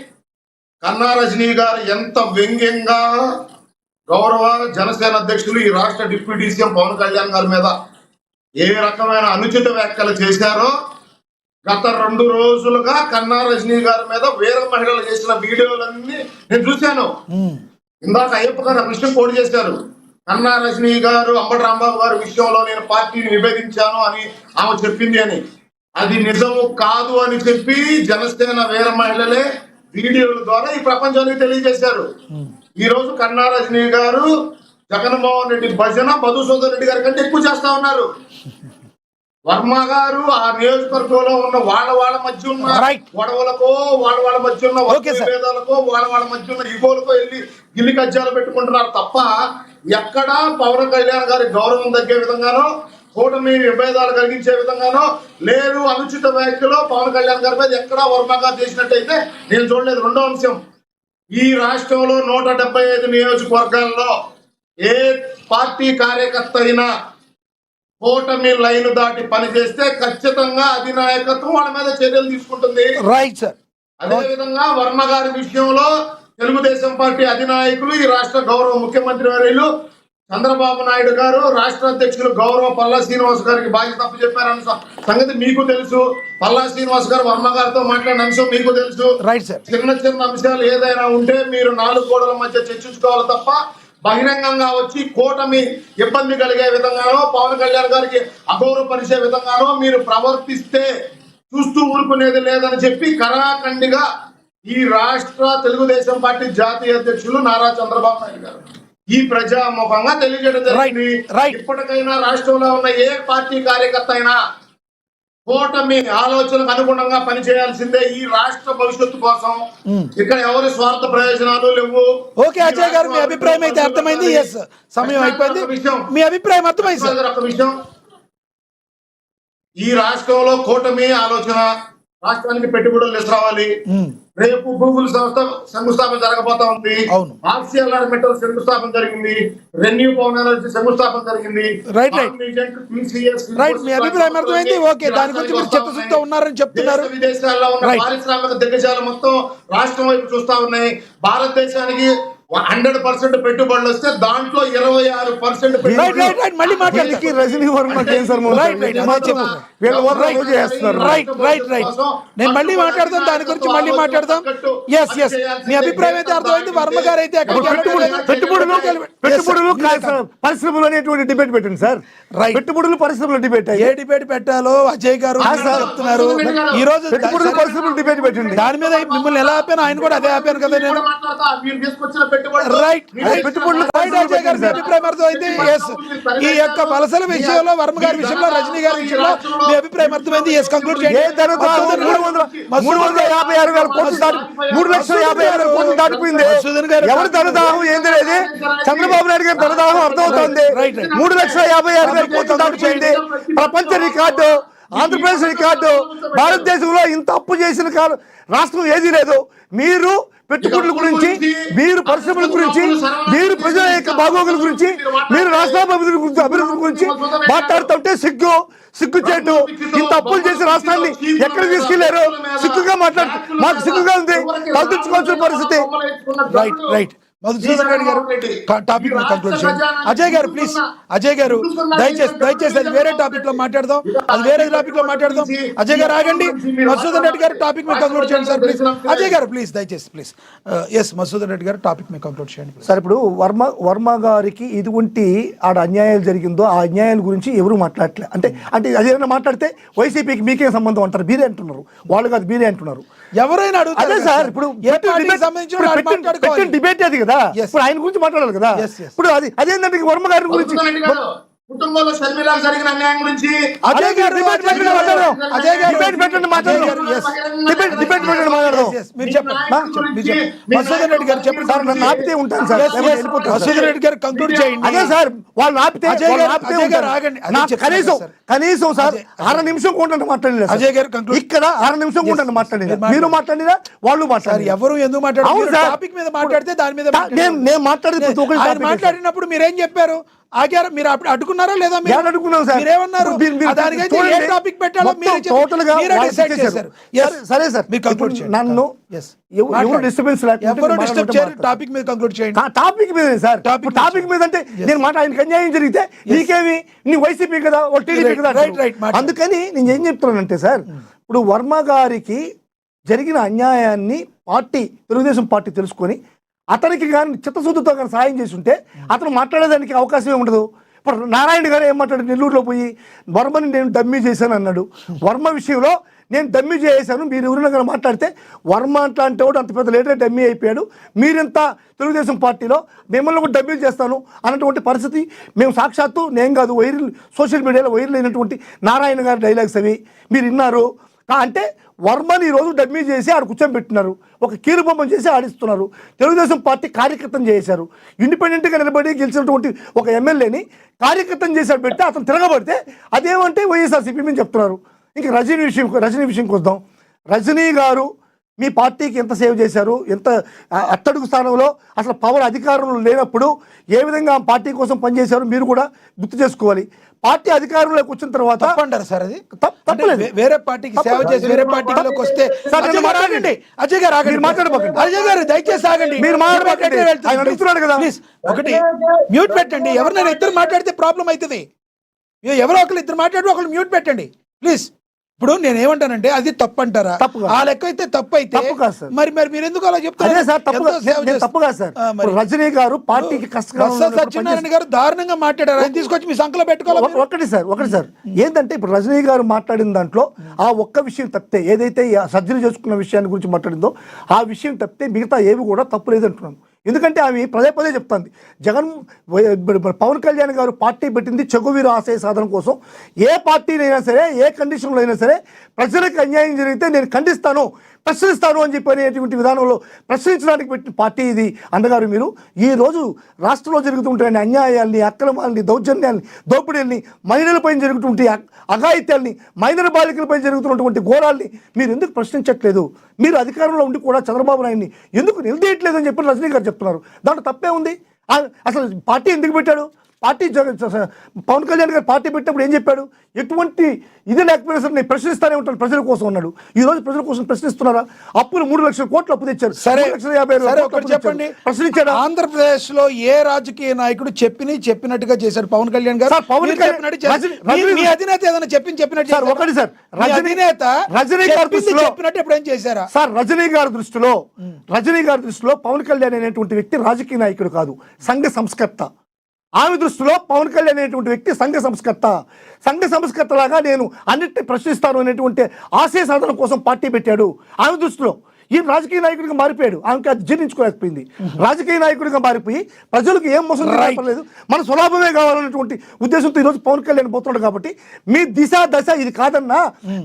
కన్నా రజనీ గారు ఎంత వ్యంగ్యంగా గౌరవ జనసేన అధ్యక్షులు ఈ రాష్ట్ర డిప్యూటీ సీఎం పవన్ కళ్యాణ్ గారి మీద ఏ రకమైన అనుచిత వ్యాఖ్యలు చేశారో గత 2 రోజులుగా కన్నా రజనీ గారి మీద వేరే మహిళలు చేసిన వీడియోలన్నీ నేను చూశాను. ఇందాక అయ్యప్ప గారు విషయం కోడి చేశారు, కన్నా రజనీ గారు అంబటి రాంబాబు గారి విషయంలో నేను పార్టీని విభేదించాను అని ఆమె చెప్పింది అని. అది నిజము కాదు అని చెప్పి జనసేన వీర మహిళలే వీడియోల ద్వారా ఈ ప్రపంచానికి తెలియజేశారు. ఈ రోజు కన్నా రజనీ గారు జగన్మోహన్ రెడ్డి భజన మధుసూదన్ రెడ్డి గారి కంటే ఎక్కువ చేస్తా ఉన్నారు. వర్మ గారు ఆ నియోజకవర్గంలో ఉన్న వాళ్ళ మధ్య ఉన్న Right. గొడవలకో వాళ్ళ మధ్య ఉన్న Okay, sir. విభేదాలకో వాళ్ళ మధ్య ఉన్న ఇగోలకో వెళ్ళి గిల్లి కజ్జాలు పెట్టుకుంటున్నారు తప్ప ఎక్కడా పవన్ కళ్యాణ్ గారి గౌరవం తగ్గే విధంగానో కూటమి విభేదాలు కలిగించే విధంగానో లేదు అనుచిత వ్యాఖ్యలో పవన్ కళ్యాణ్ గారి మీద ఎక్కడా వర్మ గారు చేసినట్టయితే నేను చూడలేదు. రెండో అంశం, ఈ రాష్ట్రంలో 175 నియోజకవర్గాల్లో ఏ పార్టీ కార్యకర్త అయినా కూటమి లైన్ దాటి పనిచేస్తే ఖచ్చితంగా అధినాయకత్వం వాళ్ళ మీద చర్యలు తీసుకుంటుంది. Right sir. అదే విధంగా వర్మ గారి విషయంలో తెలుగుదేశం పార్టీ అధినాయకులు, ఈ రాష్ట్ర గౌరవ ముఖ్యమంత్రి వర్యులు చంద్రబాబు నాయుడు గారు, రాష్ట్ర అధ్యక్షులు గౌరవ పల్లా శ్రీనివాస్ గారికి బాధ్యత తప్పు చెప్పారన్న సంగతి మీకు తెలుసు. పల్లా శ్రీనివాస్ గారు వర్మ గారితో మాట్లాడిన అంశం మీకు తెలుసు. Right sir. చిన్న అంశాలు ఏదైనా ఉంటే మీరు 4 గోడల మధ్య చర్చించుకోవాలి తప్ప బహిరంగంగా వచ్చి కూటమి ఇబ్బంది కలిగే విధంగానో పవన్ కళ్యాణ్ గారికి అగౌరవపరిచే విధంగానో మీరు ప్రవర్తిస్తే చూస్తూ ఊరుకునేది లేదని చెప్పి కరాఖండిగా ఈ రాష్ట్ర తెలుగుదేశం పార్టీ జాతీయ అధ్యక్షులు నారా చంద్రబాబు నాయుడు గారు ఈ ప్రజాముఖంగా తెలియజేయడం జరిగింది. Right. ఇప్పటికైనా రాష్ట్రంలో ఉన్న ఏ పార్టీ కార్యకర్త అయినా కూటమి ఆలోచనకు అనుగుణంగా పనిచేయాల్సిందే ఈ రాష్ట్ర భవిష్యత్తు కోసం. ఇక్కడ ఎవరి స్వార్థ ప్రయోజనాలు లేవు. ఓకే అజయ్ గారు, మీ అభిప్రాయం అయితే అర్థమైంది. ఎస్, సమయం అయిపోయింది. మీ అభిప్రాయం అర్థమైంది సార్. ఒక విషయం, ఈ రాష్ట్రంలో కూటమి ఆలోచన రాష్ట్రానికి పెట్టుబడులు తీసుకురావాలి. రేపు గూగుల్ సంస్థ శంకుస్థాపన జరగబోతా ఉంది. అవును. ఆర్సీఎల్ఆర్ మెటల్ శంకుస్థాపన జరిగింది. రెన్యూ పవన్ ఎనర్జీ శంకుస్థాపన జరిగింది. రైట్. మీ అభిప్రాయం అర్థమైంది. ఓకే, దాని గురించి మీరు చిత్తశుద్ధితో ఉన్నారని చెప్తున్నారు. విదేశాల్లో ఉన్న పారిశ్రామిక దిగ్గజాలు మొత్తం రాష్ట్రం వైపు చూస్తా ఉన్నాయి. భారతదేశానికి 100% పెట్టుబడులు వస్తే దాంట్లో 26% మళ్ళీ వీళ్ళకి రజనీ వర్మకి ఏం సార్ నేను మళ్ళీ మాట్లాడదాం, దాని గురించి మళ్ళీ మాట్లాడదాం. ఎస్ ఎస్, మీ అభిప్రాయం అయితే అర్థమైంది. వర్మ గారు అయితే పెట్టుబడులు పరిశ్రమలు అనేటువంటి డిబేట్ పెట్టండి సార్. పెట్టుబడులు పరిశ్రమలు డిబేట్ ఏ డిబేట్ పెట్టాలో అజయ్ గారు చెప్తున్నారు. ఈ రోజు పెట్టుబడులు పరిశ్రమలు డిబేట్ పెట్టండి. దాని మీద మిమ్మల్ని ఎలా ఆపాను, ఆయన కూడా అదే ఆపాను కదా నేను. ఈ యొక్క వలసల విషయంలో, వర్మ గారి విషయంలో, రజనీ గారి విషయంలో మీ అభిప్రాయం అర్థమైంది. ఎస్, కంక్లూడ్ చేయండి. 3,56,000 కోట్లు దాటిపోయింది. ఎవరి ధనదాహం ఏం తెలియదు. చంద్రబాబు నాయుడు గారి ధనదాహం అర్థమవుతుంది. 3,56,000 కోట్లు దాటిపోయింది. ప్రపంచ రికార్డు, ఆంధ్రప్రదేశ్ రికార్డు. భారతదేశంలో ఇంత అప్పు చేసిన రాష్ట్రం ఏదీ లేదు. మీరు పెట్టుబడుల గురించి, మీరు పరిశ్రమల గురించి, మీరు ప్రజల యొక్క బాగోగుల గురించి, మీరు రాష్ట్ర అభివృద్ధి గురించి మాట్లాడుతుంటే సిగ్గుచేటు. ఇంత అప్పులు చేసి రాష్ట్రాన్ని ఎక్కడ తీసుకెళ్లారు? సిగ్గుగా మాకు సిగ్గుగా ఉంది. కల్పించుకోవాల్సిన పరిస్థితి. Right right. మధుసూదన్ రెడ్డి గారు టాపిక్ కంక్లూడ్ చేయండి. అజయ్ గారు ప్లీజ్, అజయ్ గారు దయచేసి అది వేరే టాపిక్ లో మాట్లాడదాం. అజయ్ గారు ఆగండి. మధుసూదన్ రెడ్డి గారు టాపిక్ మీద కంక్లూడ్ చేయండి సార్ ప్లీజ్. అజయ్ గారు ప్లీజ్, దయచేసి ప్లీజ్. ఎస్, మధుసూదన్ రెడ్డి గారు టాపిక్ మీద కంక్లూడ్ చేయండి సార్. ఇప్పుడు వర్మ గారికి ఇటువంటి ఆడ అన్యాయాలు జరిగిందో ఆ అన్యాయాల గురించి ఎవరు మాట్లాడలే. అంటే అదేమైనా మాట్లాడితే వైసీపీకి మీకేం సంబంధం అంటారు. మీరే అంటున్నారు, వాళ్ళు కాదు మీరే అంటున్నారు. ఎవరైనా అదే సార్, ఇప్పుడు డిబేట్ అది కదా. ఇప్పుడు ఆయన గురించి మాట్లాడాలి కదా. ఇప్పుడు అదేంటంటే వర్మ గారి గురించి, కుటుంబంలో షర్మిలా జరిగిన అన్యాయం గురించి అజయ్ గారు మధుసూదన్ రెడ్డి గారు చెప్పండి సార్. నన్ను ఆపితే ఉంటాను సార్. మధుసూదన్ రెడ్డి గారు కంక్లూడ్ చేయండి. అదే సార్, వాళ్ళు ఆపితే కనీసం సార్ 6 నిమిషం కూడా మాట్లాడలేదు. అజయ్ గారు కంక్లూడ్. ఇక్కడ 6 నిమిషం కూడా మాట్లాడలేదు. మీరు మాట్లాడినా వాళ్ళు మాట్లాడారు. ఎవరు ఎందుకు మాట్లాడారు? టాపిక్ మీద మాట్లాడితే దాని మీద నేను మాట్లాడినప్పుడు మీరేం చెప్పారు? ఆగారు, మీరు అప్పుడు అడ్డుకున్నారా లేదా? మీరు అడుగున్నాం సార్. మీరేమన్నారు? దానికైతే ఏ టాపిక్ పెట్టాలో మీరే డిసైడ్ చేశారు. సరే సార్, మీరు కంక్లూడ్ చేయండి. నన్ను ఎవరు డిస్టర్బెన్స్ డిస్టర్బ్ చేయరు. టాపిక్ మీద కంక్లూడ్ చేయండి. టాపిక్ మీద సార్. టాపిక్ మీద అంటే నేను ఆయనకి అన్యాయం జరిగితే నీకేమి, నీ వైసీపీ కదా, టీడీపీ కదా. అందుకని నేను ఏం చెప్తున్నానంటే సార్, ఇప్పుడు వర్మ గారికి జరిగిన అన్యాయాన్ని తెలుగుదేశం పార్టీ తెలుసుకొని అతనికి కానీ చిత్తశుద్ధితో కానీ సాయం చేసి ఉంటే అతను మాట్లాడేదానికి అవకాశమే ఉండదు. ఇప్పుడు నారాయణ గారు ఏం మాట్లాడారు? నెల్లూరులో పోయి వర్మని నేను డమ్మీ చేశాను అన్నాడు. వర్మ విషయంలో నేను డమ్మీ చేశాను, మీరు ఎవరైనా మాట్లాడితే వర్మ అట్లాంటి వాడు అంత పెద్ద లీడర్ డమ్మీ అయిపోయాడు, మీరెంత తెలుగుదేశం పార్టీలో మిమ్మల్ని కూడా డమ్మీలు చేస్తాను అన్నటువంటి పరిస్థితి మేము సాక్షాత్తు నేను కాదు వైరల్ సోషల్ మీడియాలో వైరల్ అయినటువంటి నారాయణ గారి డైలాగ్స్ అవి మీరు విన్నారు. అంటే వర్మని ఈరోజు డమ్మీ చేసి ఆడ కూర్చోబెట్టినారు, ఒక కీలుబొమ్మను చేసి ఆడిస్తున్నారు, తెలుగుదేశం పార్టీ కార్యకర్తను చేశారు. ఇండిపెండెంట్గా నిలబడి గెలిచినటువంటి ఒక ఎమ్మెల్యేని కార్యకర్తను చేశాడు పెడితే అతను తిరగబడితే అదేమంటే వైఎస్ఆర్సీపీ అని చెప్తున్నారు. ఇంకా రజనీ విషయంకి వద్దాం. రజనీ గారు మీ పార్టీకి ఎంత సేవ్ చేశారు, ఎంత అట్టడుగు స్థానంలో అసలు పవర్ అధికారంలో లేనప్పుడు ఏ విధంగా పార్టీ కోసం పనిచేశారు మీరు కూడా గుర్తు చేసుకోవాలి. పార్టీ అధికారంలోకి వచ్చిన తర్వాత తప్పంటారు సార్ అది? తప్పలేదు. వేరే పార్టీకి సేవ చేసి వేరే పార్టీలోకి వస్తే అజయ్ గారు ఆగండి, మాట్లాడబాకండి. అజయ్ గారు దయచేసి ఆగండి, మీరు మాట్లాడబాకండి. ఆయన అడుగుతున్నాడు కదా. ప్లీజ్ ఒకటి మ్యూట్ పెట్టండి. ఎవరినైనా ఇద్దరు మాట్లాడితే ప్రాబ్లం అవుతుంది. ఎవరో ఒకరు ఇద్దరు మాట్లాడి ఒకరు మ్యూట్ పెట్టండి ప్లీజ్. ఇప్పుడు నేను ఏమంటానంటే అది తప్పు అంటారా? ఆ లెక్క అయితే తప్పు అయితే మరి మీరు ఎందుకు అలా చెప్తారు? తప్పు కాదు సార్. రజనీ గారు పార్టీకి సత్యనారాయణ గారు దారుణంగా మాట్లాడారు, ఆయన తీసుకొచ్చి మీ సంఖ్యలో పెట్టుకోవాలి. ఒకటి సార్ ఏంటంటే ఇప్పుడు రజనీ గారు మాట్లాడిన దాంట్లో ఆ ఒక్క విషయం తప్పితే, ఏదైతే సర్జరీ చేసుకున్న విషయాన్ని గురించి మాట్లాడిందో ఆ విషయం తప్పితే మిగతా ఏవి కూడా తప్పు లేదంటున్నాను. ఎందుకంటే ఆమె పదే చెప్తుంది, పవన్ కళ్యాణ్ గారు పార్టీ పెట్టింది చెగువీర ఆశయ సాధన కోసం. ఏ పార్టీనైనా సరే, ఏ కండిషన్లో అయినా సరే ప్రజలకు అన్యాయం జరిగితే నేను ఖండిస్తాను, ప్రశ్నిస్తాను అని చెప్పి అనేటువంటి విధానంలో ప్రశ్నించడానికి పెట్టిన పార్టీ ఇది. అన్నగారు మీరు ఈరోజు రాష్ట్రంలో జరుగుతుంటే అన్యాయాల్ని, అక్రమాలని, దౌర్జన్యాల్ని, దోపిడీల్ని, మహిళలపై జరుగుతుంటే అఘాయిత్యాల్ని, మైనర్ బాలికలపై జరుగుతున్నటువంటి ఘోరాల్ని మీరు ఎందుకు ప్రశ్నించట్లేదు? మీరు అధికారంలో ఉండి కూడా చంద్రబాబు నాయుడిని ఎందుకు నిలదీయట్లేదు అని చెప్పి రజనీ గారు చెప్తున్నారు. దాంట్లో తప్పే ఉంది? అసలు పార్టీ ఎందుకు పెట్టాడు? పార్టీ పవన్ కళ్యాణ్ గారు పార్టీ పెట్టినప్పుడు ఏం చెప్పాడు? ఎటువంటి ఇది లేకపోయినా సరే నేను ప్రశ్నిస్తానే ఉంటాను, ప్రజల కోసం ఉన్నాడు. ఈ రోజు ప్రజల కోసం ప్రశ్నిస్తున్నారా? అప్పులు 3 లక్షల కోట్లు అప్పు తెచ్చారు. సరే 3,50,000 చెప్పండి, ప్రశ్నించాడు. ఆంధ్రప్రదేశ్ లో ఏ రాజకీయ నాయకుడు చెప్పినట్టుగా చేశారు పవన్ కళ్యాణ్ గారు? పవన్ కళ్యాణ్ మీ అధినేత ఏదైనా చెప్పినట్టు సార్ ఒకటి సార్, అధినేత రజనీ గారి దృష్టిలో చెప్పినట్టు ఎప్పుడేం చేశారా సార్? రజనీ గారి దృష్టిలో పవన్ కళ్యాణ్ అనేటువంటి వ్యక్తి రాజకీయ నాయకుడు కాదు, సంఘ సంస్కర్త. ఆమె దృష్టిలో పవన్ కళ్యాణ్ అనేటువంటి వ్యక్తి సంఘ సంస్కర్తలాగా నేను అన్నిటిని ప్రశ్నిస్తాను అనేటువంటి ఆశయ సాధన కోసం పార్టీ పెట్టాడు. ఆమె దృష్టిలో ఈ రాజకీయ నాయకుడిగా మారిపోయాడు. ఆమెకి అది జీర్ణించుకోలేకపోయింది. రాజకీయ నాయకుడిగా మారిపోయి ప్రజలకు ఏం మోసం చేయలేదు, మన స్వలాభమే కావాలనేటువంటి ఉద్దేశంతో ఈరోజు పవన్ కళ్యాణ్ పోతున్నాడు. కాబట్టి మీ దశ ఇది కాదన్నా,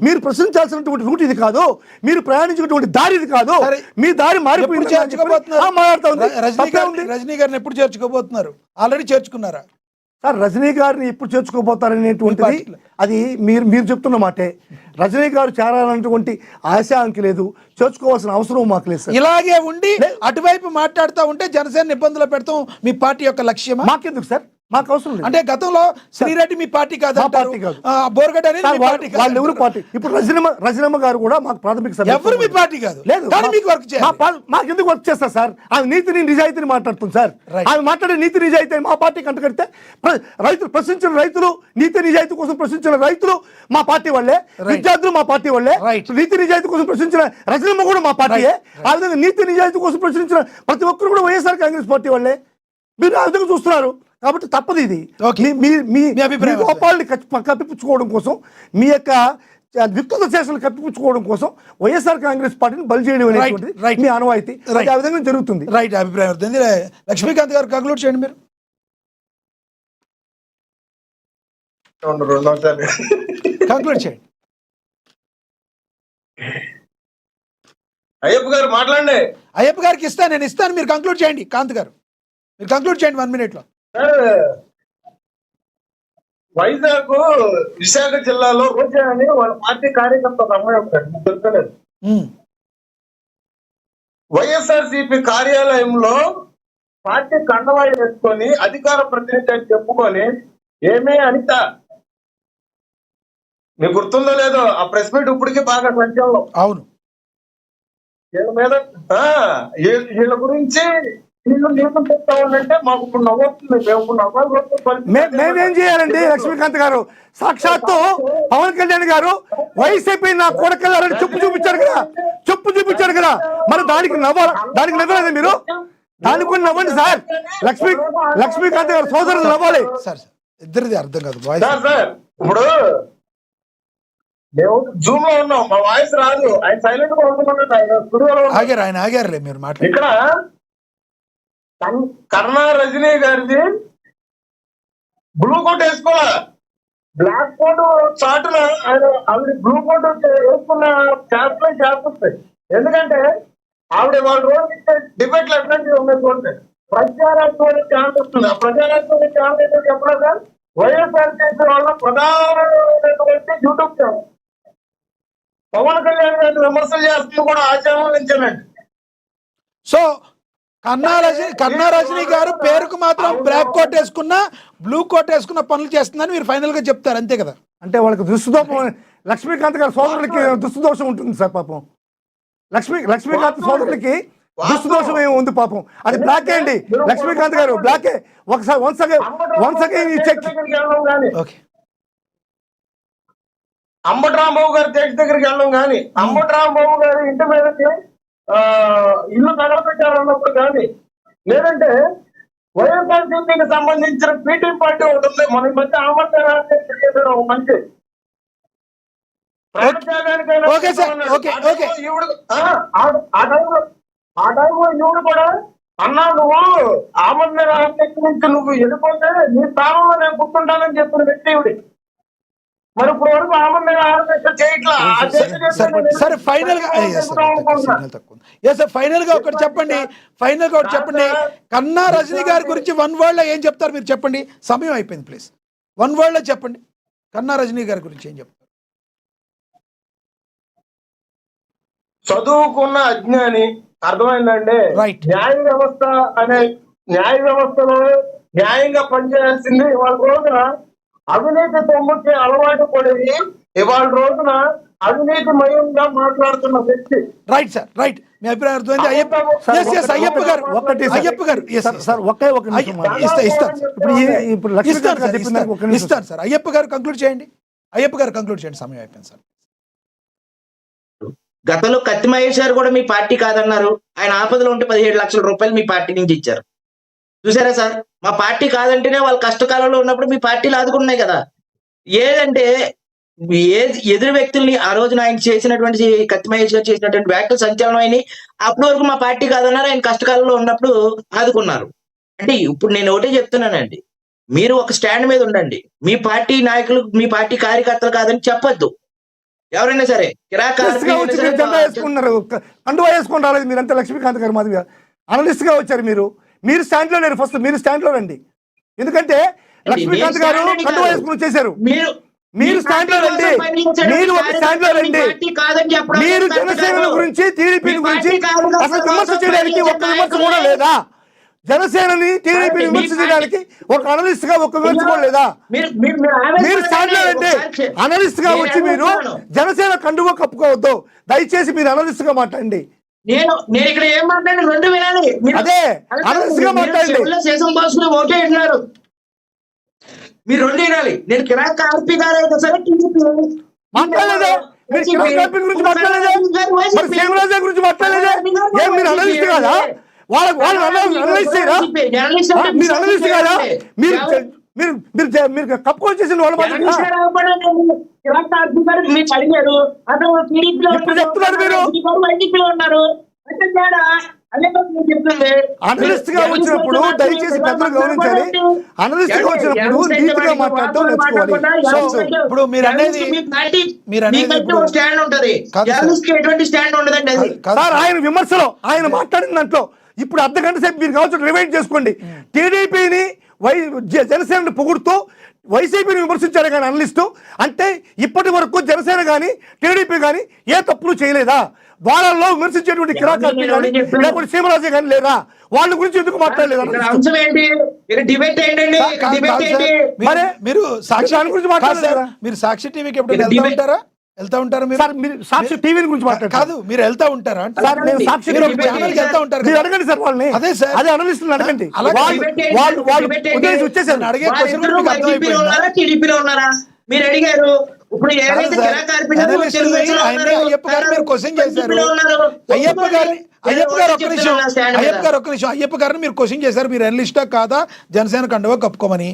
మీరు ప్రశ్నించాల్సినటువంటి రూట్ ఇది కాదు, మీరు ప్రయాణించినటువంటి దారి ఇది కాదు, మీ దారి మారిపోయింది. రజనీ గారిని ఎప్పుడు చేర్చుకోబోతున్నారు? ఆల్రెడీ చేర్చుకున్నారా సార్? రజనీ గారిని ఎప్పుడు చేర్చుకోబోతారనేటువంటిది అది మీరు చెప్తున్న మాటే. రజనీ గారు చేరాలన్నటువంటి ఆశాంకి లేదు, చేర్చుకోవాల్సిన అవసరం మాకు లేదు సార్. ఇలాగే ఉండి అటువైపు మాట్లాడుతూ ఉంటే జనసేన ఇబ్బందులు పెడతాం మీ పార్టీ యొక్క లక్ష్యం మాకెందుకు సార్? మాకు అవసరం లేదు. అంటే గతంలో శ్రీరెడ్డి మీ పార్టీ కాదు, బోర్గడ్ అనేది వాళ్ళు ఎవరు పార్టీ? ఇప్పుడు రజనమ్మ గారు కూడా మాకు ప్రాథమిక ఎవరు మీ పార్టీ కాదు, లేదు. మాకు ఎందుకు వర్క్ చేస్తారు సార్? ఆమె నీతిని నిజాయితీని మాట్లాడుతుంది సార్. ఆమె మాట్లాడే నీతి నిజాయితీ మా పార్టీకి అంటగడితే రైతులు ప్రశ్నించిన రైతులు, నీతి నిజాయితీ కోసం ప్రశ్నించిన రైతులు మా పార్టీ వాళ్ళే, విద్యార్థులు మా పార్టీ వాళ్ళే, నీతి నిజాయితీ కోసం ప్రశ్నించిన రజనమ్మ కూడా మా పార్టీయే. ఆ విధంగా నీతి నిజాయితీ కోసం ప్రశ్నించిన ప్రతి ఒక్కరు కూడా వైఎస్ఆర్ కాంగ్రెస్ పార్టీ వాళ్ళే. మీరు ఆ విధంగా చూస్తున్నారు. కాబట్టి తప్పదు ఇది. మీ లోపాలని కప్పిపుచ్చుకోవడం కోసం, మీ యొక్క వికృత చేష్టలు కప్పిపుచ్చుకోవడం కోసం వైఎస్ఆర్ కాంగ్రెస్ పార్టీని బలి చేయడం అనేటువంటిది మీ ఆనవాయితీ. ఆ విధంగా జరుగుతుంది. రైట్, అభిప్రాయం. లక్ష్మీకాంత్ గారు కంక్లూడ్ చేయండి. మీరు కంక్లూడ్ చేయండి. అయ్యప్ప గారు మాట్లాడండి. అయ్యప్ప గారికి నేను ఇస్తాను, మీరు కంక్లూడ్ చేయండి. కాంత్ గారు మీరు కంక్లూడ్ చేయండి 1 minute లో. వైజాగ్ విశాఖ జిల్లాలో రోజా అని వాళ్ళ పార్టీ కార్యకర్త ఒక అమ్మాయి ఉంటాడు, దొరకలేదు. వైఎస్ఆర్సీపీ కార్యాలయంలో పార్టీ కండవాయి వేసుకొని అధికార ప్రతినిధి అని చెప్పుకొని ఏమే అనిత, మీకు గుర్తుందో లేదో ఆ ప్రెస్ మీట్ ఇప్పటికీ బాగా సంచలనం. అవును, వీళ్ళ మీద వీళ్ళ గురించి చెప్తామంటే మాకు ఇప్పుడు నవ్వుతుంది. మేమేం చేయాలండి లక్ష్మీకాంత్ గారు? సాక్షాత్తు పవన్ కళ్యాణ్ గారు వైసీపీ నా కొడకల్లారని చెప్పు చూపించారు కదా, మరి దానికి నవ్వలేదు మీరు? దానికి కూడా నవ్వండి సార్. లక్ష్మీకాంత్ గారు సోదరులు నవ్వాలి సార్. ఇద్దరిది అర్థం కాదు. ఇప్పుడు మేము జూమ్ లో ఉన్నాం, మా వాయిస్ రాదు, ఆయన సైలెంట్ గా ఉంటున్నాడు, ఆయన స్టూడియోలో ఉన్నాడు. ఆయన ఆగారులే మీరు మాట్లాడు. ఇక్కడ కర్ణా రజనీ గారిది బ్లూ కోట్ వేసుకోవాలా, బ్లాక్ కోట్ చాటున ఆయన ఆవిడ బ్లూ కోట్ వేసుకున్న చేస్తాయి. ఎందుకంటే ఆవిడ వాళ్ళ రోజు డిబేట్లు ఎట్లాంటివి ఉన్నాయి చూడండి, ప్రజారాజ్యం ఛాన్స్ వస్తుంది. ఆ ప్రజారాజ్యం ఛాన్స్ ఏంటో చెప్పడం సార్, వైఎస్ఆర్ చేసే వాళ్ళ ప్రధానమైనటువంటి యూట్యూబ్ ఛానల్. పవన్ కళ్యాణ్ గారిని విమర్శలు చేస్తుంది కూడా ఆ ఛానల్ నుంచేనండి. సో కన్నా రజనీ గారు పేరుకు మాత్రం బ్లాక్ కోట్ వేసుకున్నా బ్లూ కోట్ వేసుకున్న పనులు చేస్తుందని మీరు ఫైనల్ గా చెప్తారు, అంతే కదా? అంటే వాళ్ళకి దుస్తుదోషం, లక్ష్మీకాంత్ గారి సోదరులకి దుస్తుదోషం ఉంటుంది సార్ పాపం. లక్ష్మీకాంత్ సోదరులకి దుస్తుదోషం ఏమి ఉంది పాపం, అది బ్లాక్ అండి. లక్ష్మీకాంత్ గారు బ్లాకే. ఒకసారి once again check. Okay, Ambati Rambabu గారి దేశ దగ్గరికి వెళ్ళడం కానీ, అంబటి రాంబాబు గారి ఇంటి మీదకి ఇల్లు తగలపెట్టాలన్నప్పుడు కానీ, లేదంటే వైఎస్ఆర్సీపీకి సంబంధించిన పీటీ పార్టీ ఒకటి ఉంది, మన ఈ మధ్య ఆమర్చారు ఒక మంచి ఓకే సార్, ఓకే ఓకే. ఆ టైంలో ఈవిడ కూడా అన్నా నువ్వు ఆమర్చారు నుంచి నువ్వు వెళ్ళిపోతే నీ స్థానంలో నేను కూర్చుంటానని చెప్పిన వ్యక్తి ఈవిడి. మరి ఇప్పుడు వరకు సరే ఫైనల్ గా ఫైనల్ గా ఒకటి చెప్పండి, కన్నా రజనీ గారి గురించి వన్ వర్డ్ లో ఏం చెప్తారు మీరు చెప్పండి, సమయం అయిపోయింది ప్లీజ్. వన్ వర్డ్ లో చెప్పండి, కన్నా రజనీ గారి గురించి ఏం చెప్తారు? చదువుకున్న అజ్ఞాని, అర్థమైందండి. రైట్. న్యాయ వ్యవస్థ అనే న్యాయ వ్యవస్థలో న్యాయంగా పనిచేయాల్సింది ఇవాళ రోజున అవినీతి తొమ్మిది అలవాటు పడి ఇవాళ రోజున అవినీతిమయంగా మాట్లాడుతున్న వ్యక్తి. Right sir, right. మీ అభిప్రాయం అర్థమైంది. అయ్యప్ప గారు ఇస్తాను సార్. అయ్యప్ప గారు కంక్లూడ్ చేయండి. సమయం అయిపోయింది సార్. గతంలో కత్తి మహేష్ గారు కూడా మీ పార్టీ కాదన్నారు, ఆయన ఆపదలో ఉంటే 17 లక్షల రూపాయలు మీ పార్టీ నుంచి ఇచ్చారు. చూసారా సార్, మా పార్టీ కాదంటేనే వాళ్ళు కష్టకాలంలో ఉన్నప్పుడు మీ పార్టీలు ఆదుకున్నాయి కదా. ఏదంటే ఎదురు వ్యక్తుల్ని ఆ రోజున ఆయన చేసినటువంటి కత్తి మహేష్ గారు చేసినటువంటి వ్యాఖ్యలు సంచలనం అయినాయి. అప్పటి వరకు మా పార్టీ కాదన్నారు, ఆయన కష్టకాలంలో ఉన్నప్పుడు ఆదుకున్నారు. అంటే ఇప్పుడు నేను ఒకటే చెప్తున్నానండి, మీరు ఒక స్టాండ్ మీద ఉండండి. మీ పార్టీ నాయకులు మీ పార్టీ కార్యకర్తలు కాదని చెప్పొద్దు. ఎవరైనా సరే వేసుకున్నారు, కండువా వేసుకుని రాలేదు మీరంతా. లక్ష్మీకాంత్ గారు మాదిరిగా అనలిస్ట్ గా వచ్చారు మీరు స్టాండ్ లో లేరు. ఫస్ట్ మీరు స్టాండ్ లో రండి, ఎందుకంటే లక్ష్మీకాంత్ గారు కండువా వేసుకుని వచ్చేసారు. మీరు స్టాండ్ లో రండి, మీరు ఒక స్టాండ్ లో రండి. మీరు జనసేన గురించి టీడీపీ గురించి అసలు విమర్శ చేయడానికి ఒక్క విమర్శ కూడా లేదా? జనసేనని టీడీపీ విమర్శ చేయడానికి ఒక అనలిస్ట్ గా ఒక్క విమర్శ కూడా లేదా? మీరు స్టాండ్ లో రండి. అనలిస్ట్ గా వచ్చి మీరు జనసేన కండువా కప్పుకోవద్దు, దయచేసి మీరు అనలిస్ట్ గా మాట్లాడండి. నేను ఇక్కడ ఏం మాట్లాడి రెండు వినాలి. అదే అనలిస్ట్ గా మాట్లాడండి. శేషం బాస్ ఓకే అంటున్నారు, మీరు రెండు వినాలి. నేను కిరాక్ ఆర్పి గారు అయితే సరే మాట్లాడలేదే, మీరు కిరాక్ ఆర్పి గురించి మాట్లాడలేదే, మరి శ్రీనివాస గురించి మాట్లాడలేదే. ఏం మీరు అనలిస్ట్ కాదా? వాళ్ళు అనలైజ్ చేయరా? మీరు అనలిస్ట్ కాదా? మీరు కప్పుకొని చేసిన వాళ్ళు ఇప్పుడు చెప్తున్నారు. మీరు అనలిస్ట్ గా వచ్చినప్పుడు దయచేసి పెద్దలు గమనించాలి. అనలిస్ట్ గా వచ్చినప్పుడు నీతిగా మాట్లాడటం నేర్చుకోవాలి. సో ఇప్పుడు మీరు అనేది స్టాండ్ ఉంటది, ఎటువంటి స్టాండ్ ఉండదండి. సార్ ఆయన విమర్శలో ఆయన మాట్లాడిన దాంట్లో ఇప్పుడు అర్ధగంట సేపు మీరు కావచ్చు రివైండ్ చేసుకోండి. టీడీపీని జనసేనని పొగుడుతూ వైసీపీని విమర్శించారు కానీ అనలిస్టు అంటే ఇప్పటి వరకు జనసేన కానీ టీడీపీ కానీ ఏ తప్పులు చేయలేదా? వాళ్ళల్లో విమర్శించేటువంటి కిరాకార్పి కానీ లేకపోతే సీమరాజే కానీ లేదా? వాళ్ళ గురించి ఎందుకు మాట్లాడలేదు? మీరు సాక్షి టీవీకి ఎప్పుడు వెళ్తా ఉంటారా? మీరు సాక్షి టీవీ గురించి మాట్లాడారు కాదు, మీరు వెళ్తా ఉంటారా? సార్ నేను సాక్షి వెళ్తా ఉంటారు, మీరు అడగండి సార్ వాళ్ళని. అదే సార్, అదే అనలిస్టులు అడగండి. వాళ్ళు వచ్చేసారు టీడీపీలో ఉన్నారా మీరు అడిగారు, ఇప్పుడు ఏదైతే సార్, కిరాక్ ఆర్పి గారు అనలిస్టుల్ని తెలుగుదేశంలో ఆయన్ని ఉన్నారు, అయ్యప్ప గారు మీరు క్వశ్చన్ చేశారు. వైసీపీలో ఉన్నారు. అయ్యప్ప గారు ఒక్క నిమిషం, చెప్తున్నా స్టాండ్ మీద. అయ్యప్ప గారిని మీరు క్వశ్చన్ చేశారు, మీరు అనలిస్టా కాదా జనసేన కండువా కప్పుకోమని.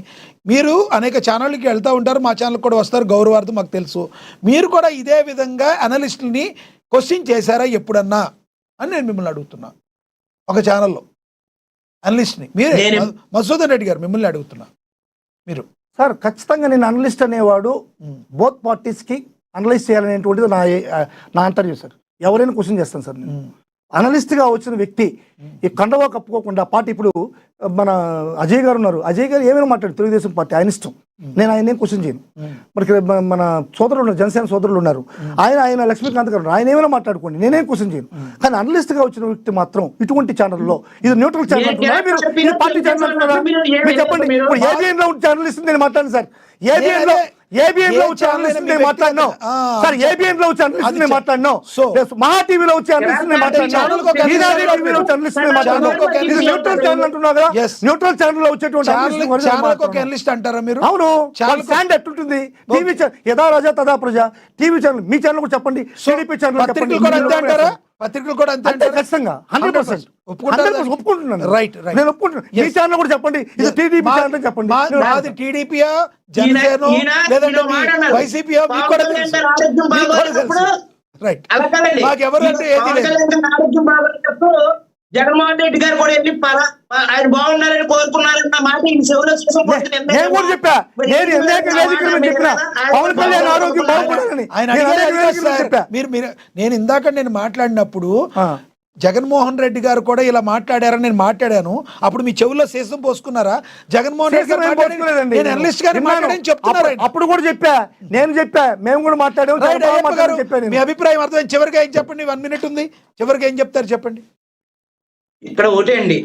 మీరు అనేక ఛానళ్ళకి వెళ్తూ ఉంటారు, మా ఛానల్కి కూడా వస్తారు, గౌరవార్థం మాకు తెలుసు. మీరు కూడా ఇదే విధంగా అనలిస్టుల్ని క్వశ్చన్ చేశారా ఎప్పుడన్నా అని నేను మిమ్మల్ని అడుగుతున్నా. ఒక ఛానల్లో అనలిస్ట్ని మీరే మధుసూదన్ రెడ్డి గారు మిమ్మల్ని అడుగుతున్నా. మీరు సార్ ఖచ్చితంగా నేను అనలిస్ట్ అనేవాడు బోత్ పార్టీస్కి అనలైజ్ చేయాలనేటువంటిది నా అంతర్వ్యూ సార్. ఎవరైనా క్వశ్చన్ చేస్తాను సార్ నేను. అనలిస్ట్గా వచ్చిన వ్యక్తి ఈ కండవా కప్పుకోకుండా పార్టీ, ఇప్పుడు మన అజయ్ గారు ఉన్నారు, అజయ్ గారు ఏమైనా మాట్లాడు తెలుగుదేశం పార్టీ ఆయన ఇష్టం, నేను ఆయన ఏం క్వశ్చన్ చేయను. మనకి మన సోదరులు ఉన్నారు, జనసేన సోదరులు ఉన్నారు, ఆయన లక్ష్మీకాంత్ గారు ఆయన ఏమైనా మాట్లాడుకోండి, నేనేం క్వశ్చన్ చేయను. కానీ అనలిస్ట్గా వచ్చిన వ్యక్తి మాత్రం ఇటువంటి ఛానల్లో ఇది న్యూట్రల్ ఛానల్ అంటున్నారా మీరు, పార్టీ ఛానల్ అంటున్నారా మీరు చెప్పండి. ఇప్పుడు ఏబిఎన్ లో జర్నలిస్ట్ నేను మాట్లాడాను సార్, ఏబిఎన్ లో వచ్చే అనలిస్ట్ నేను మాట్లాడినా సార్, ఏబిఎన్ లో వచ్చే అనలిస్ట్ నేను మాట్లాడినా, మహా టీవీలో వచ్చే అనలిస్ట్ నేను మాట్లాడినా, టీవీలో వచ్చే అనలిస్ట్ నేను మాట్లాడినా. ఇది న్యూట్రల్ ఛానల్ అంటున్నా కదా, న్యూట్రల్ ఛానల్ లో వచ్చేటువంటి అనలిస్ట్ అంటారా మీరు? అవును, స్టాండ్ ఎట్టుంటుంది టీవీ ఛానల్, యథా రాజా తదా ప్రజ టీవీ ఛానల్, మీ ఛానల్ కూడా చెప్పండి, టీడీపీ ఛానల్ చెప్పండి, పత్రికలు కూడా అంతే ఖచ్చితంగా 100% ఒప్పుకుంటున్నాను. రైట్, నేను ఒప్పుకుంటున్నాను. మీ ఛానల్ కూడా చెప్పండి, ఇది టీడీపీ ఛానల్ చెప్పండి. మాది టీడీపీయా జనసేన లేదంటే వైసీపీయా మీకు కూడా తెలుసు. రైట్, మాకెవరు అంటే ఏది లేదు. జగన్మోహన్ రెడ్డి గారు కూడా వెళ్ళి ఆయన బాగున్నారని కోరుకున్నారన్న మాట ఈ చెవులో నేను కూడా చెప్పా, నేను అనేక వేదికల మీద చెప్పినా పవన్ కళ్యాణ్ ఆరోగ్యం బాగుపడాలని నేను ఇందాక నేను మాట్లాడినప్పుడు జగన్మోహన్ రెడ్డి గారు కూడా ఇలా మాట్లాడారని నేను మాట్లాడాను. అప్పుడు మీ చెవుల్లో శేషం పోసుకున్నారా? జగన్మోహన్ రెడ్డి గారు చెప్తున్నారు. అప్పుడు కూడా చెప్పా, నేను చెప్పా, మేము కూడా మాట్లాడాము. మీ అభిప్రాయం అర్థమైంది. చివరిగా ఏం చెప్పండి, 1 minute ఉంది, చివరిగా ఏం చెప్తారు చెప్పండి. ఇక్కడ ఒకటే అండి,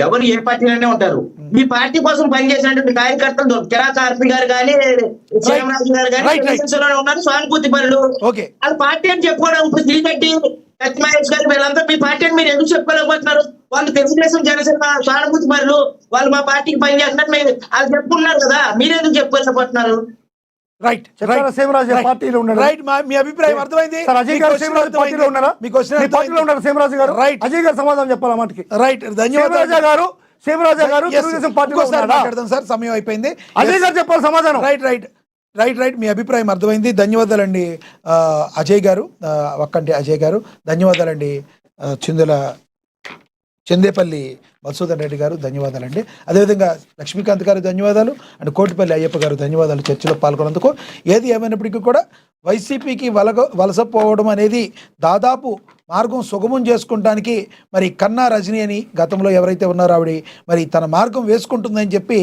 ఎవరు ఏ పార్టీలోనే ఉంటారు, మీ పార్టీ కోసం పనిచేసినటువంటి కార్యకర్తలు కిరాక్ ఆర్పి గారు కానీ శ్రీరామరాజు గారు కానీ ఉన్నారు, సానుభూతి పనులు అది పార్టీ అని చెప్పుకోవడం. ఇప్పుడు శ్రీకట్టి కత్తి మహేష్ గారు వీళ్ళంతా మీ పార్టీ అని మీరు ఎందుకు చెప్పుకోలేకపోతున్నారు? వాళ్ళు తెలుగుదేశం జనసేన సానుభూతి పనులు, వాళ్ళు మా పార్టీకి పనిచేస్తున్నారు మీరు వాళ్ళు చెప్పుకున్నారు కదా, మీరెందుకు చెప్పుకోలేకపోతున్నారు? రైట్, మీ అభిప్రాయం అర్థమైంది. అజయ్ గారు పార్టీలో ఉన్నారా? సేమరాజు గారు అజయ్ గారు సమాధానం చెప్పాలి మాటకి. రైట్, ధన్యవాదాలు. సేమరాజు గారు తెలుగుదేశం పార్టీలో మాట్లాడదాం సార్, సమయం అయిపోయింది. అజయ్ గారు చెప్పాలి సమాధానం. రైట్, మీ అభిప్రాయం అర్థమైంది. ధన్యవాదాలండి అజయ్ గారు, ఒక్కంటి అజయ్ గారు. ధన్యవాదాలండి చందేపల్లి మధుసూదన్ రెడ్డి గారు, ధన్యవాదాలండి. అదేవిధంగా లక్ష్మీకాంత్ గారు ధన్యవాదాలు, అండ్ కోటిపల్లి అయ్యప్ప గారు ధన్యవాదాలు చర్చలో పాల్గొన్నందుకు. ఏది ఏమైనప్పటికీ కూడా వైసీపీకి వలసపోవడం అనేది దాదాపు మార్గం సుగమం చేసుకుంటానికి మరి కన్నా రజనీ అని గతంలో ఎవరైతే ఉన్నారో ఆవిడ మరి తన మార్గం వేసుకుంటుందని చెప్పి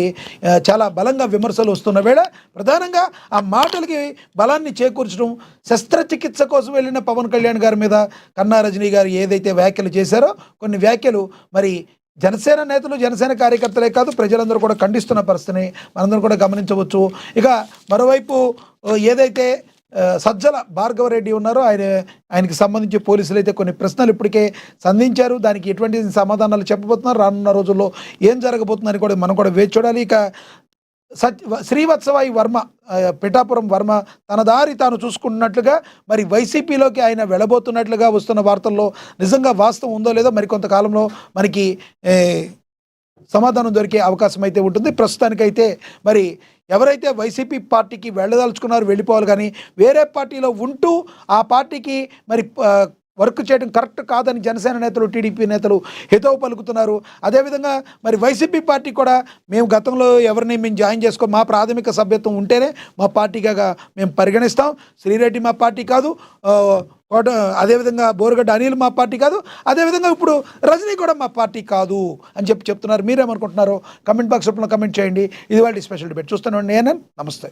చాలా బలంగా విమర్శలు వస్తున్న వేళ ప్రధానంగా ఆ మాటలకి బలాన్ని చేకూర్చడం, శస్త్రచికిత్స కోసం వెళ్ళిన పవన్ కళ్యాణ్ గారి మీద కన్నా రజనీ గారు ఏదైతే వ్యాఖ్యలు చేశారో కొన్ని వ్యాఖ్యలు మరి జనసేన నేతలు, జనసేన కార్యకర్తలే కాదు ప్రజలందరూ కూడా ఖండిస్తున్న పరిస్థితిని మనందరం కూడా గమనించవచ్చు. ఇక మరోవైపు ఏదైతే సజ్జల భార్గవరెడ్డి ఉన్నారో ఆయనకి సంబంధించి పోలీసులు అయితే కొన్ని ప్రశ్నలు ఇప్పటికే సంధించారు. దానికి ఎటువంటి సమాధానాలు చెప్పబోతున్నారు, రానున్న రోజుల్లో ఏం జరగబోతుందని కూడా మనం కూడా వేచి చూడాలి. ఇక శ్రీవత్సవాయి వర్మ, పిఠాపురం వర్మ తన దారి తాను చూసుకుంటున్నట్లుగా మరి వైసీపీలోకి ఆయన వెళ్ళబోతున్నట్లుగా వస్తున్న వార్తల్లో నిజంగా వాస్తవం ఉందో లేదో మరికొంతకాలంలో మనకి సమాధానం దొరికే అవకాశం అయితే ఉంటుంది. ప్రస్తుతానికైతే మరి ఎవరైతే వైసీపీ పార్టీకి వెళ్ళదలుచుకున్నారో వెళ్ళిపోవాలి, కానీ వేరే పార్టీలో ఉంటూ ఆ పార్టీకి మరి వర్క్ చేయడం కరెక్ట్ కాదని జనసేన నేతలు, టీడీపీ నేతలు హితవు పలుకుతున్నారు. అదేవిధంగా మరి వైసీపీ పార్టీ కూడా మేము గతంలో ఎవరిని మేము జాయిన్ చేసుకో, మా ప్రాథమిక సభ్యత్వం ఉంటేనే మా పార్టీగా మేము పరిగణిస్తాం. శ్రీరెడ్డి మా పార్టీ కాదు, అదేవిధంగా బోరుగడ్డ అనిల్ మా పార్టీ కాదు, అదేవిధంగా ఇప్పుడు రజనీ కూడా మా పార్టీ కాదు అని చెప్తున్నారు. మీరేమనుకుంటున్నారో కమెంట్ బాక్స్ రూపంలో కమెంట్ చేయండి. ఇది వాళ్ళ స్పెషల్ డిబేట్ చూస్తున్నాను నేను. నమస్తే.